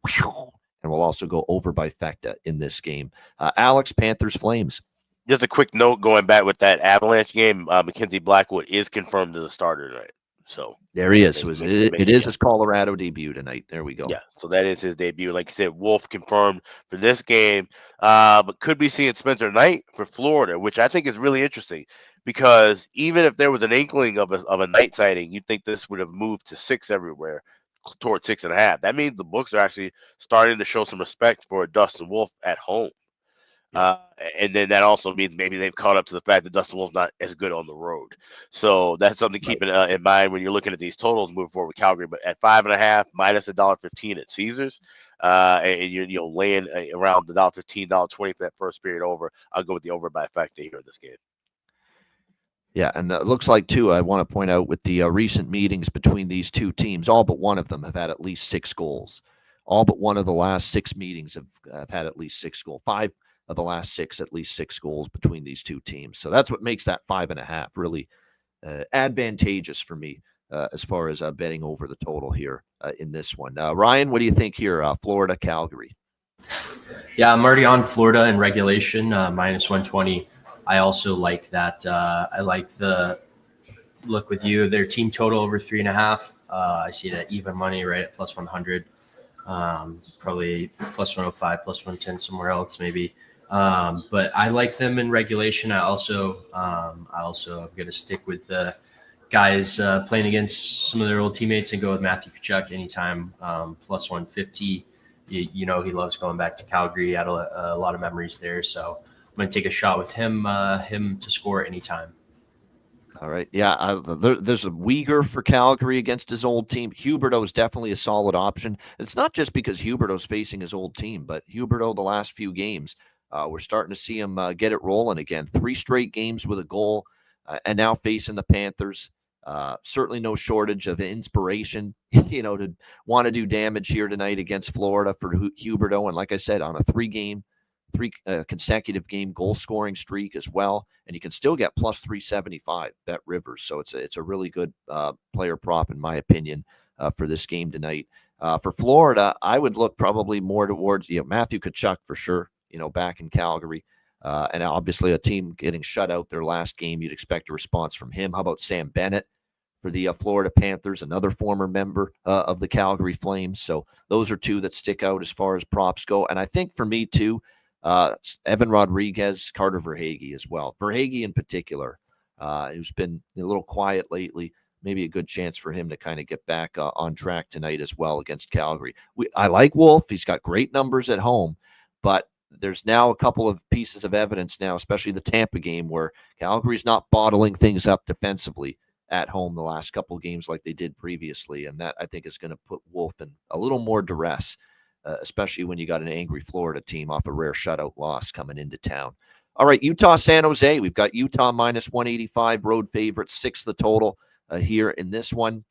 and we'll also go over by Fecta in this game. Alex, Panthers, Flames. Just a quick note going back with that Avalanche game, Mackenzie Blackwood is confirmed as a starter tonight. So there he is. It is his Colorado debut tonight. There we go. Yeah, so that is his debut. Like I said, Wolf confirmed for this game, but could be seeing Spencer Knight for Florida, which I think is really interesting because even if there was an inkling of a Knight sighting, you'd think this would have moved to 6 everywhere, toward 6.5. That means the books are actually starting to show some respect for Dustin Wolf at home. And then that also means maybe they've caught up to the fact that Dustin Wolf's not as good on the road. So that's something to keep in mind when you're looking at these totals moving forward with Calgary. But at 5.5 minus $1.15 at Caesars, and you're laying around the $1.15, $1.20 for that first period over, I'll go with the over by factor here in this game. Yeah, and it looks like, too, I want to point out with the recent meetings between these two teams, all but one of them have had at least 6 goals. All but one of the last 6 meetings have had at least 6 goals. 5 of the last 6, at least 6 goals between these two teams. So that's what makes that 5.5 really advantageous for me as far as betting over the total here in this one. Ryan, what do you think here? Florida, Calgary. Yeah, I'm already on Florida in regulation, minus 120. I also like that. I like the look with you. Their team total over 3.5. I see that even money right at plus 100. Probably plus 105, plus 110 somewhere else maybe. But I like them in regulation. I also am going to stick with the guys playing against some of their old teammates and go with Matthew Tkachuk anytime, plus 150. You know, he loves going back to Calgary. He had a lot of memories there. So I'm going to take a shot with him to score anytime. All right. Yeah, there's a Uyghur for Calgary against his old team. Huberdeau is definitely a solid option. It's not just because Huberdeau's facing his old team, but Huberdeau the last few games, we're starting to see him get it rolling again. 3 straight games with a goal, and now facing the Panthers. Certainly no shortage of inspiration, to want to do damage here tonight against Florida for Huberdeau. And like I said, on a 3 consecutive game goal scoring streak as well, and you can still get plus 375 Bet Rivers. So it's a really good player prop in my opinion for this game tonight. For Florida, I would look probably more towards Matthew Tkachuk for sure. Back in Calgary, and obviously a team getting shut out their last game, you'd expect a response from him. How about Sam Bennett for the Florida Panthers, another former member of the Calgary Flames? So those are 2 that stick out as far as props go. And I think for me too, Evan Rodriguez, Carter Verhaeghe as well. Verhaeghe in particular, who's been a little quiet lately. Maybe a good chance for him to kind of get back on track tonight as well against Calgary. I like Wolf. He's got great numbers at home, but there's now a couple of pieces of evidence now, especially the Tampa game, where Calgary's not bottling things up defensively at home the last couple of games like they did previously. And that, I think, is going to put Wolf in a little more duress, especially when you got an angry Florida team off a rare shutout loss coming into town. All right, Utah, San Jose. We've got Utah minus 185, road favorite, 6 the total here in this one.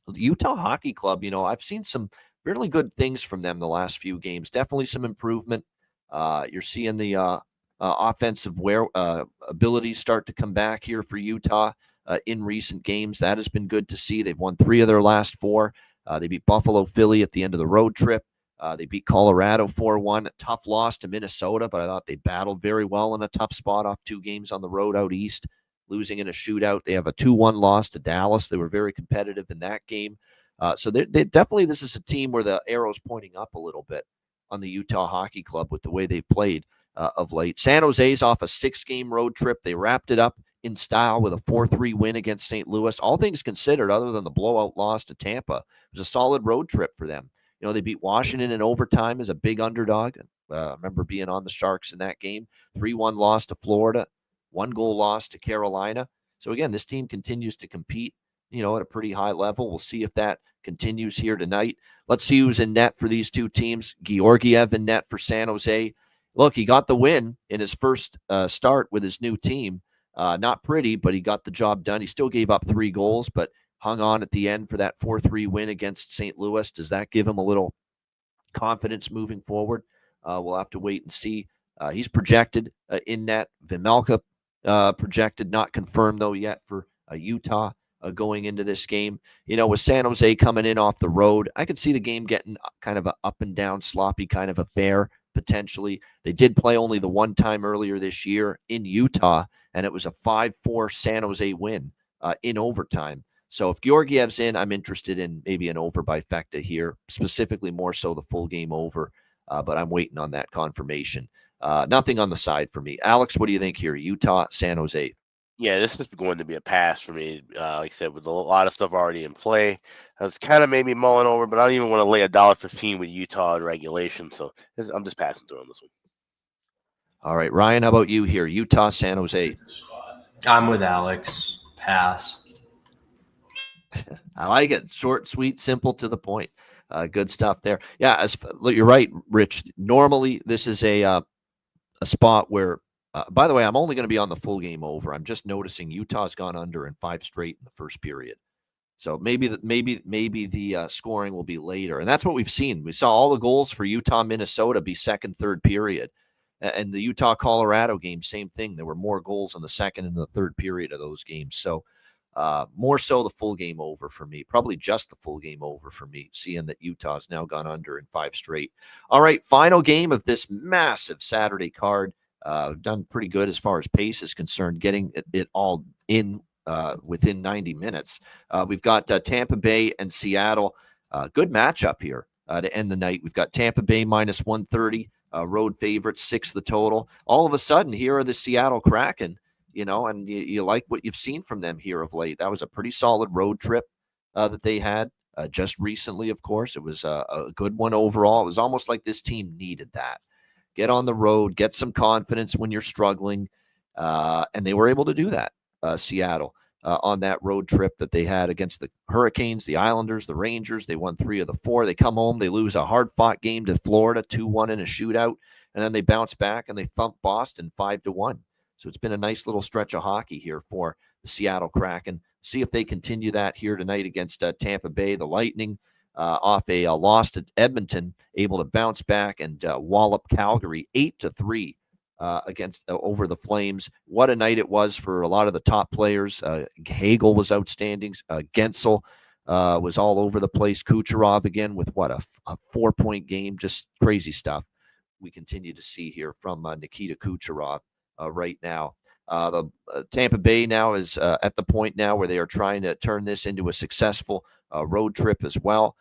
The Utah Hockey Club, I've seen some really good things from them the last few games. Definitely some improvement. You're seeing the offensive abilities start to come back here for Utah in recent games. That has been good to see. They've won 3 of their last 4. They beat Buffalo, Philly at the end of the road trip. They beat Colorado 4-1. Tough loss to Minnesota, but I thought they battled very well in a tough spot off 2 games on the road out east, losing in a shootout. They have a 2-1 loss to Dallas. They were very competitive in that game. So they definitely, this is a team where the arrow's pointing up a little bit on the Utah Hockey Club with the way they've played of late. San Jose's off a 6-game road trip. They wrapped it up in style with a 4-3 win against St. Louis. All things considered, other than the blowout loss to Tampa, it was a solid road trip for them. They beat Washington in overtime as a big underdog. I remember being on the Sharks in that game. 3-1 loss to Florida, 1-goal loss to Carolina. So again, this team continues to compete, at a pretty high level. We'll see if that continues here tonight. Let's see who's in net for these 2 teams. Georgiev in net for San Jose. Look, he got the win in his first start with his new team. Not pretty, but he got the job done. He still gave up 3 goals, but hung on at the end for that 4-3 win against St. Louis. Does that give him a little confidence moving forward? We'll have to wait and see. He's projected in net. Vimelka projected, not confirmed though yet for Utah going into this game. With San Jose coming in off the road, I could see the game getting kind of an up and down, sloppy kind of affair potentially. They did play only the one time earlier this year in Utah, and it was a 5-4 San Jose win in overtime. So if Georgiev's in, I'm interested in maybe an over by Fecta here, specifically more so the full game over, but I'm waiting on that confirmation. Nothing on the side for me. Alex, what do you think here? Utah, San Jose. Yeah, this is going to be a pass for me. Like I said, with a lot of stuff already in play, it's kind of made me mulling over, but I don't even want to lay $1.15 with Utah in regulation. So I'm just passing through on this one. All right, Ryan, how about you here? Utah, San Jose. I'm with Alex. Pass. I like it. Short, sweet, simple, to the point. Good stuff there. Yeah, you're right, Rich. Normally, this is a spot where, by the way, I'm only going to be on the full game over. I'm just noticing Utah's gone under in 5 straight in the first period. So maybe the scoring will be later, and that's what we've seen. We saw all the goals for Utah, Minnesota be second, third period, and the Utah Colorado game, same thing. There were more goals in the second and the third period of those games. So more so the full game over for me, probably just the full game over for me, seeing that Utah's now gone under in 5 straight. All right, final game of this massive Saturday card. Done pretty good as far as pace is concerned, getting it all in within 90 minutes. We've got Tampa Bay and Seattle. Good matchup here to end the night. We've got Tampa Bay minus 130, road favorites, 6 the total. All of a sudden, here are the Seattle Kraken, and you like what you've seen from them here of late. That was a pretty solid road trip that they had just recently, of course. It was a good one overall. It was almost like this team needed that. Get on the road, get some confidence when you're struggling, and they were able to do that, Seattle, on that road trip that they had against the Hurricanes, the Islanders, the Rangers. They won 3 of the 4. They come home, they lose a hard-fought game to Florida, 2-1 in a shootout, and then they bounce back and they thump Boston 5-1. So it's been a nice little stretch of hockey here for the Seattle Kraken. See if they continue that here tonight against Tampa Bay. The Lightning, off a loss to Edmonton, able to bounce back and wallop Calgary 8-3 against over the Flames. What a night it was for a lot of the top players. Hagel was outstanding. Gensel was all over the place. Kucherov again with a 4-point game. Just crazy stuff we continue to see here from Nikita Kucherov right now. The Tampa Bay now is at the point now where they are trying to turn this into a successful road trip as well.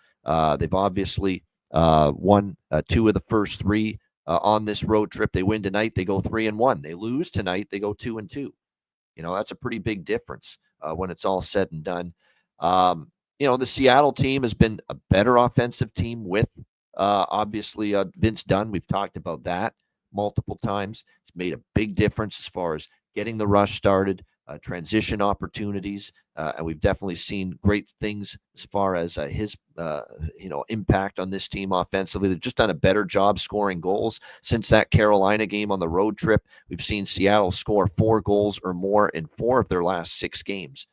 They've obviously won 2 of the first 3 on this road trip. They win tonight, they go 3-1. They lose tonight, they go 2-2. That's a pretty big difference when it's all said and done. The Seattle team has been a better offensive team with obviously Vince Dunn. We've talked about that multiple times. It's made a big difference as far as getting the rush started, transition opportunities, and we've definitely seen great things as far as his impact on this team offensively. They've just done a better job scoring goals since that Carolina game on the road trip. We've seen Seattle score 4 goals or more in 4 of their last 6 games.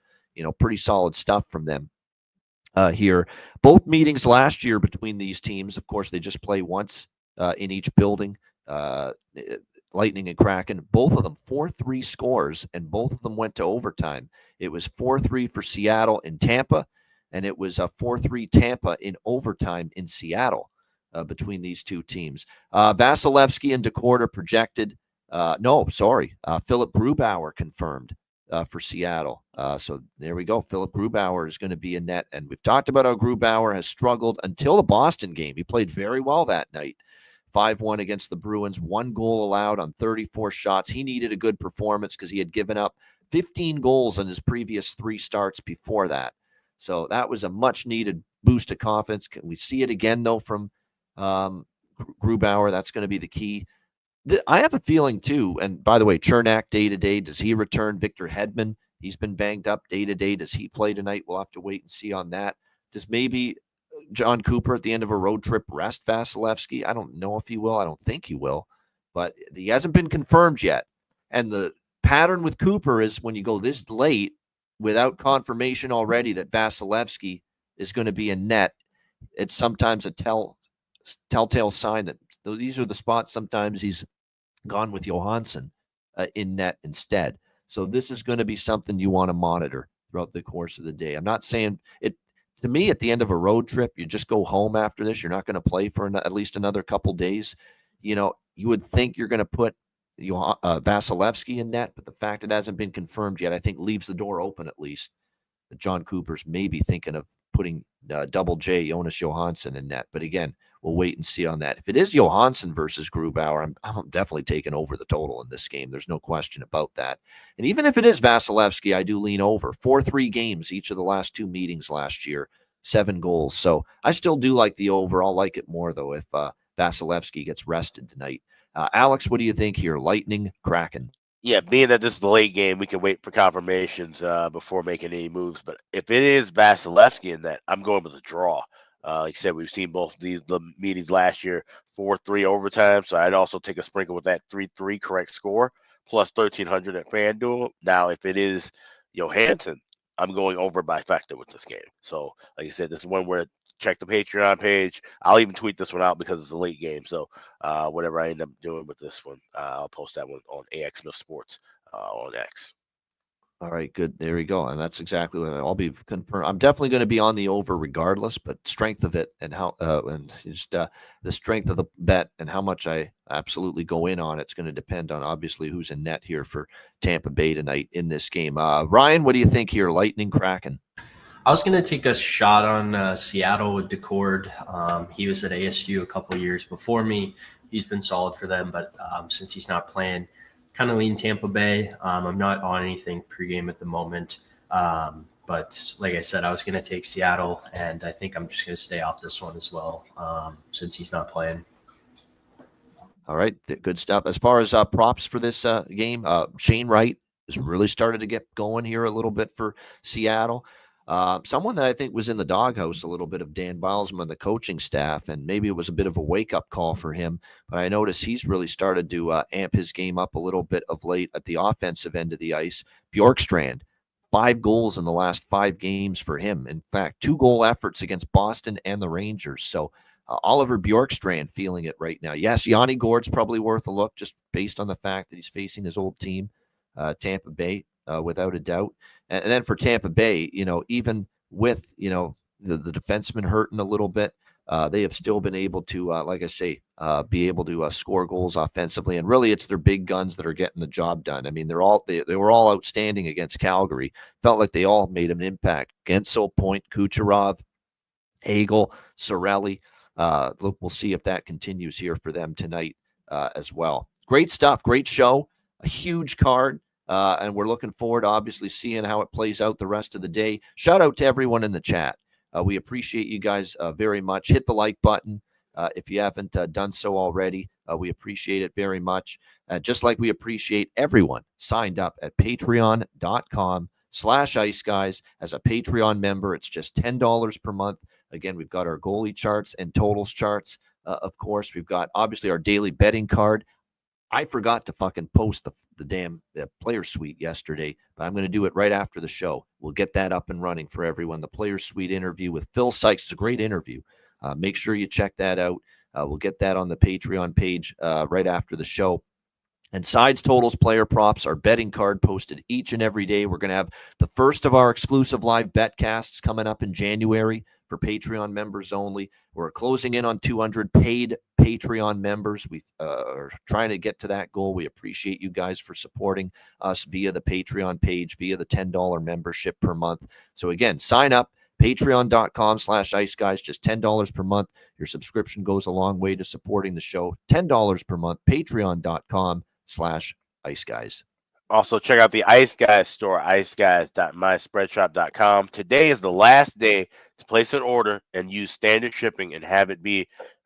Pretty solid stuff from them here. Both meetings last year between these teams, of course, they just play once in each building. Lightning and Kraken, both of them 4-3 scores, and both of them went to overtime. It was 4-3 for Seattle in Tampa, and it was a 4-3 Tampa in overtime in Seattle between these two teams. Vasilevsky and DeCourt projected. Philip Grubauer confirmed for Seattle. So there we go. Philip Grubauer is going to be in net, and we've talked about how Grubauer has struggled until the Boston game. He played very well that night. 5-1 against the Bruins, 1 goal allowed on 34 shots. He needed a good performance because he had given up 15 goals in his previous 3 starts before that. So that was a much-needed boost of confidence. Can we see it again, though, from Grubauer? That's going to be the key. I have a feeling, too, and by the way, Chernak day-to-day, does he return? Victor Hedman, he's been banged up day-to-day. Does he play tonight? We'll have to wait and see on that. Does maybe John Cooper at the end of a road trip rest Vasilevsky? I don't know if he will. I don't think he will, but he hasn't been confirmed yet. And the pattern with Cooper is when you go this late without confirmation already that Vasilevsky is going to be in net, it's sometimes a telltale sign that these are the spots sometimes he's gone with Johansson in net instead. So this is going to be something you want to monitor throughout the course of the day. I'm not saying it. To me, at the end of a road trip, you just go home after this. You're not going to play for at least another couple days. You would think you're going to put Vasilevsky in net, but the fact it hasn't been confirmed yet, I think leaves the door open at least. That John Cooper's maybe thinking of putting Double J, Jonas Johansson, in net. But again, we'll wait and see on that. If it is Johansson versus Grubauer, I'm definitely taking over the total in this game. There's no question about that. And even if it is Vasilevsky, I do lean over. 4-3 games each of the last 2 meetings last year, 7 goals. So I still do like the over. I'll like it more, though, if Vasilevsky gets rested tonight. Alex, what do you think here? Lightning, Kraken. Yeah, being that this is the late game, we can wait for confirmations before making any moves. But if it is Vasilevsky in that, I'm going with a draw. Like I said, we've seen both the meetings last year, 4-3 overtime. So I'd also take a sprinkle with that 3-3 correct score, plus 1,300 at FanDuel. Now, if it is Johansson, I'm going over by factor with this game. So, like I said, this is one where check the Patreon page. I'll even tweet this one out because it's a late game. So whatever I end up doing with this one, I'll post that one on AX Smith Sports on X. All right, good. There we go. And that's exactly what I'll be confirmed. I'm definitely going to be on the over regardless, but strength of it and how and just the strength of the bet and how much I absolutely go in on it's going to depend on obviously who's in net here for Tampa Bay tonight in this game. Ryan, what do you think here? Lightning, Kraken. I was going to take a shot on Seattle with Decord. He was at ASU a couple of years before me. He's been solid for them, but since he's not playing, kind of lean Tampa Bay. I'm not on anything pregame at the moment. But like I said, I was going to take Seattle, and I think I'm just going to stay off this one as well since he's not playing. All right, good stuff. As far as props for this game, Shane Wright has really started to get going here a little bit for Seattle. Someone that I think was in the doghouse a little bit of Dan Bilesman, the coaching staff, and maybe it was a bit of a wake-up call for him. But I noticed he's really started to amp his game up a little bit of late at the offensive end of the ice. Bjorkstrand, 5 goals in the last 5 games for him. In fact, 2-goal efforts against Boston and the Rangers. So Oliver Bjorkstrand feeling it right now. Yes, Yanni Gourde's probably worth a look just based on the fact that he's facing his old team, Tampa Bay, without a doubt. And then for Tampa Bay, even with, the defenseman hurting a little bit, they have still been able to, like I say, be able to score goals offensively. And really, it's their big guns that are getting the job done. I mean, they were all outstanding against Calgary. Felt like they all made an impact. Gensel, Point, Kucherov, Hagel, Sorelli. Look, we'll see if that continues here for them tonight as well. Great stuff. Great show. A huge card. And we're looking forward to obviously seeing how it plays out the rest of the day. Shout out to everyone in the chat. We appreciate you guys very much. Hit the like button if you haven't done so already. We appreciate it very much. Just like we appreciate everyone signed up at patreon.com/iceguys as a Patreon member. It's just $10 per month. Again, we've got our goalie charts and totals charts. Of course, we've got obviously our daily betting card. I forgot to fucking post the damn player suite yesterday, but I'm going to do it right after the show. We'll get that up and running for everyone. The player suite interview with Phil Sykes is a great interview. Make sure you check that out. We'll get that on the Patreon page right after the show. And sides, totals, player props, our betting card posted each and every day. We're going to have the first of our exclusive live betcasts coming up in January for Patreon members only. We're closing in on 200 paid Patreon members. We are trying to get to that goal. We appreciate you guys for supporting us via the Patreon page, via the $10 membership per month. So again, sign up, patreon.com/iceguys, just $10 per month. Your subscription goes a long way to supporting the show. $10 per month, patreon.com/iceguys. Also, check out the Ice Guys store, iceguys.myspreadshop.com. Today is the last day to place an order and use standard shipping and have it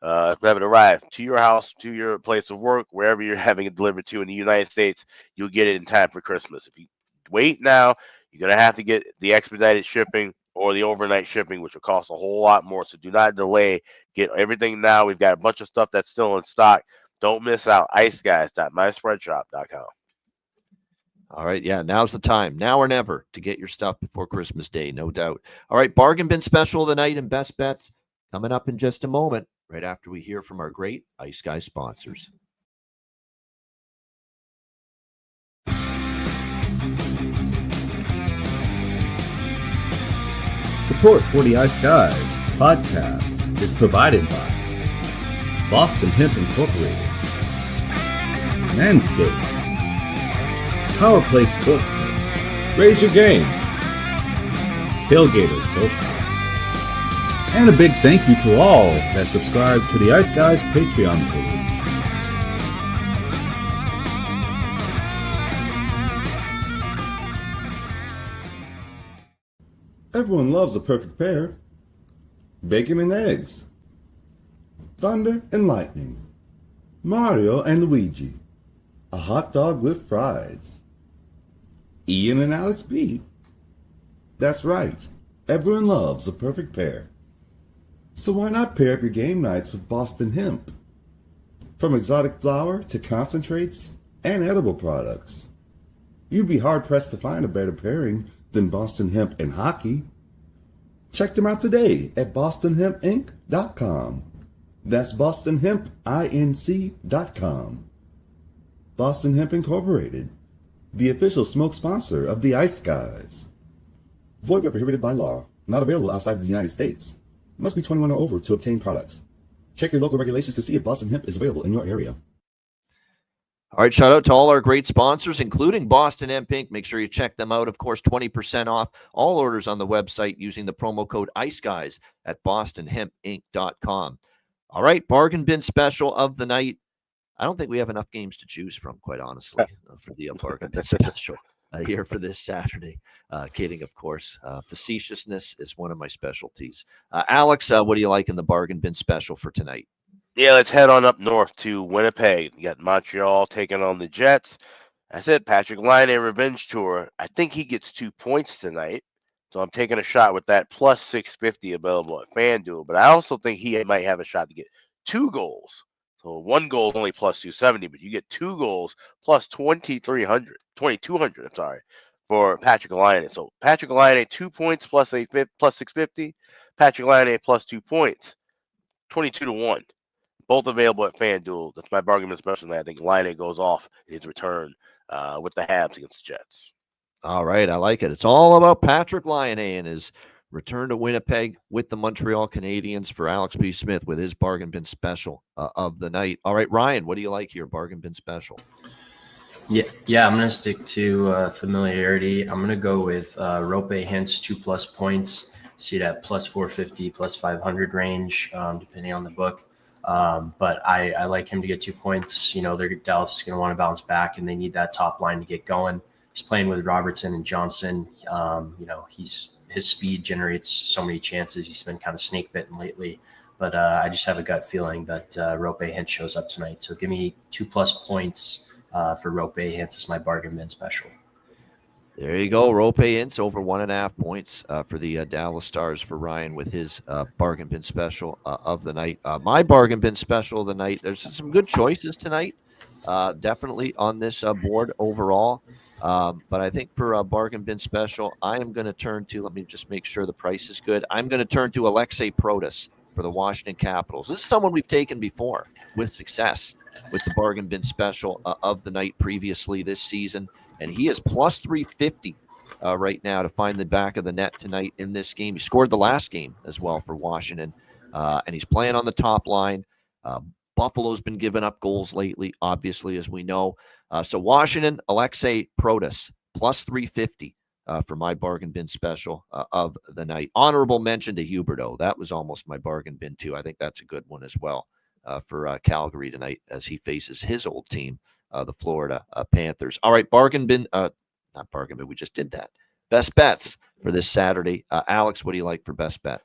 arrive to your house, to your place of work, wherever you're having it delivered to in the United States. You'll get it in time for Christmas. If you wait now, you're going to have to get the expedited shipping or the overnight shipping, which will cost a whole lot more. So do not delay. Get everything now. We've got a bunch of stuff that's still in stock. Don't miss out. iceguys.myspreadshop.com. All right, yeah, now's the time, now or never, to get your stuff before Christmas Day, no doubt. All right, bargain bin special of the night and best bets coming up in just a moment, right after we hear from our great Ice Guys sponsors. Support for the Ice Guys podcast is provided by Boston Hemp Incorporated, Manscaped, Power Play Sportsbook, Raise Your Game, Tailgater Social, and a big thank you to all that subscribe to the Ice Guys Patreon page. Everyone loves a perfect pair. Bacon and eggs. Thunder and lightning. Mario and Luigi, a hot dog with fries. Ian and Alex B. That's right, everyone loves a perfect pair. So why not pair up your game nights with Boston Hemp? From exotic flower to concentrates and edible products, you'd be hard-pressed to find a better pairing than Boston Hemp and hockey. Check them out today at bostonhempinc.com. That's bostonhempinc.com. Boston Hemp Incorporated, the official smoke sponsor of the Ice Guys. Void where prohibited by law. Not available outside of the United States. Must be 21 or over to obtain products. Check your local regulations to see if Boston Hemp is available in your area. All right, shout out to all our great sponsors, including Boston Hemp Inc. Make sure you check them out. Of course, 20% off all orders on the website using the promo code IceGuys at bostonhempinc.com. All right, bargain bin special of the night. I don't think we have enough games to choose from, quite honestly, for the bargain bin special here for this Saturday. Kidding, of course. Facetiousness is one of my specialties. Alex, what do you like in the bargain bin special for tonight? Yeah, let's head on up north to Winnipeg. You got Montreal taking on the Jets. I said Patrick Laine revenge tour. I think he gets 2 points tonight. So I'm taking a shot with that plus 650 available at FanDuel. But I also think he might have a shot to get 2 goals. So 1 goal is only plus 270, but you get 2 goals plus 2200, for Patrick Laine. So Patrick Laine 2 points plus 650. Patrick Laine plus 2 points, 22-1. Both available at FanDuel. That's my bargain special. I think Laine goes off his return with the Habs against the Jets. All right, I like it. It's all about Patrick Laine and his return to Winnipeg with the Montreal Canadiens for Alex B. Smith with his bargain bin special of the night. All right, Ryan, what do you like here? Bargain bin special. Yeah, I'm going to stick to familiarity. I'm going to go with Rope Hintz 2+ points. See that plus 450, plus 500 range, depending on the book. But I like him to get 2 points. You know, Dallas is going to want to bounce back, and they need that top line to get going. He's playing with Robertson and Johnson. You know, his speed generates so many chances. He's been kind of snake bitten lately. But I just have a gut feeling that Rope Hintz shows up tonight. So give me 2+ points for Rope Hintz as my bargain bin special. There you go. Rope Hintz over 1.5 points for the Dallas Stars for Ryan with his bargain bin special of the night. My bargain bin special of the night. There's some good choices tonight, definitely on this board overall. But I think for a bargain bin special, I am going to turn to, let me just make sure the price is good. I'm going to turn to Alexei Protas for the Washington Capitals. This is someone we've taken before with success with the bargain bin special of the night previously this season. And he is plus 350 right now to find the back of the net tonight in this game. He scored the last game as well for Washington, and he's playing on the top line. Buffalo's been giving up goals lately, obviously, as we know. So Washington, Alexei Protas, plus 350 for my bargain bin special of the night. Honorable mention to Huberdeau. That was almost my bargain bin, too. I think that's a good one as well for Calgary tonight as he faces his old team, the Florida Panthers. All right, bargain bin, not bargain bin, we just did that. Best bets for this Saturday. Alex, what do you like for best bet?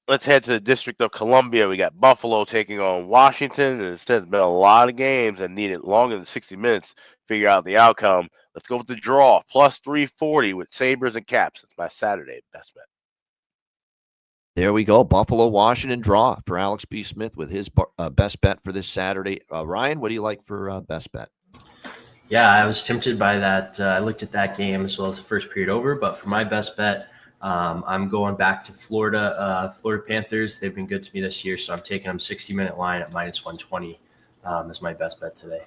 Let's head to the District of Columbia. We got Buffalo taking on Washington. And instead, there's been a lot of games that needed longer than 60 minutes to figure out the outcome. Let's go with the draw, plus 340 with Sabres and Caps. It's my Saturday best bet. There we go. Buffalo, Washington draw for Alex B. Smith with his best bet for this Saturday. Ryan, what do you like for best bet? Yeah, I was tempted by that. I looked at that game as well as the first period over. But for my best bet, I'm going back to Florida. Florida Panthers, they've been good to me this year. So I'm taking them 60-minute line at minus 120 as my best bet today.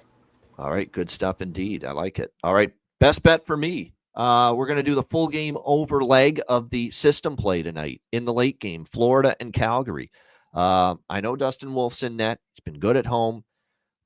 All right, good stuff indeed. I like it. All right, best bet for me. We're going to do the full game over leg of the system play tonight in the late game, Florida and Calgary. I know Dustin Wolf's in net. He's been good at home,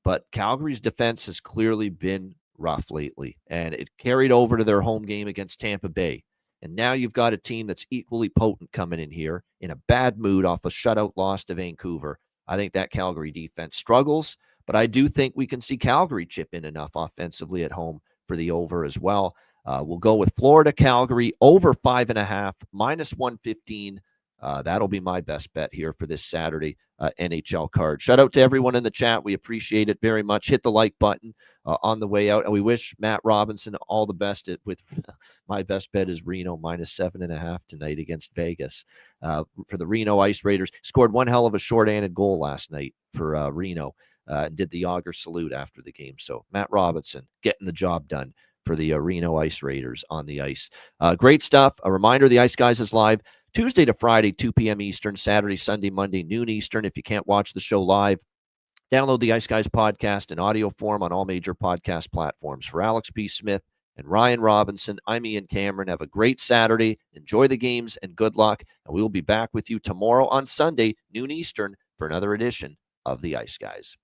but Calgary's defense has clearly been rough lately, and it carried over to their home game against Tampa Bay. And now you've got a team that's equally potent coming in here in a bad mood off a shutout loss to Vancouver. I think that Calgary defense struggles, but I do think we can see Calgary chip in enough offensively at home for the over as well. We'll go with Florida, Calgary, over 5.5, minus 115. That'll be my best bet here for this Saturday NHL card. Shout out to everyone in the chat. We appreciate it very much. Hit the like button on the way out. And we wish Matt Robinson all the best with my best bet is Reno -7.5 tonight against Vegas. For the Reno Ice Raiders. Scored one hell of a short-handed goal last night for Reno. Did the Auger salute after the game. So Matt Robinson getting the job done for the Reno Ice Raiders on the ice. Great stuff. A reminder, the Ice Guys is live Tuesday to Friday, 2 p.m. Eastern, Saturday, Sunday, Monday, noon Eastern. If you can't watch the show live, download the Ice Guys podcast in audio form on all major podcast platforms. For Alex P. Smith and Ryan Robinson, I'm Ian Cameron. Have a great Saturday. Enjoy the games and good luck. And we will be back with you tomorrow on Sunday, noon Eastern, for another edition of the Ice Guys.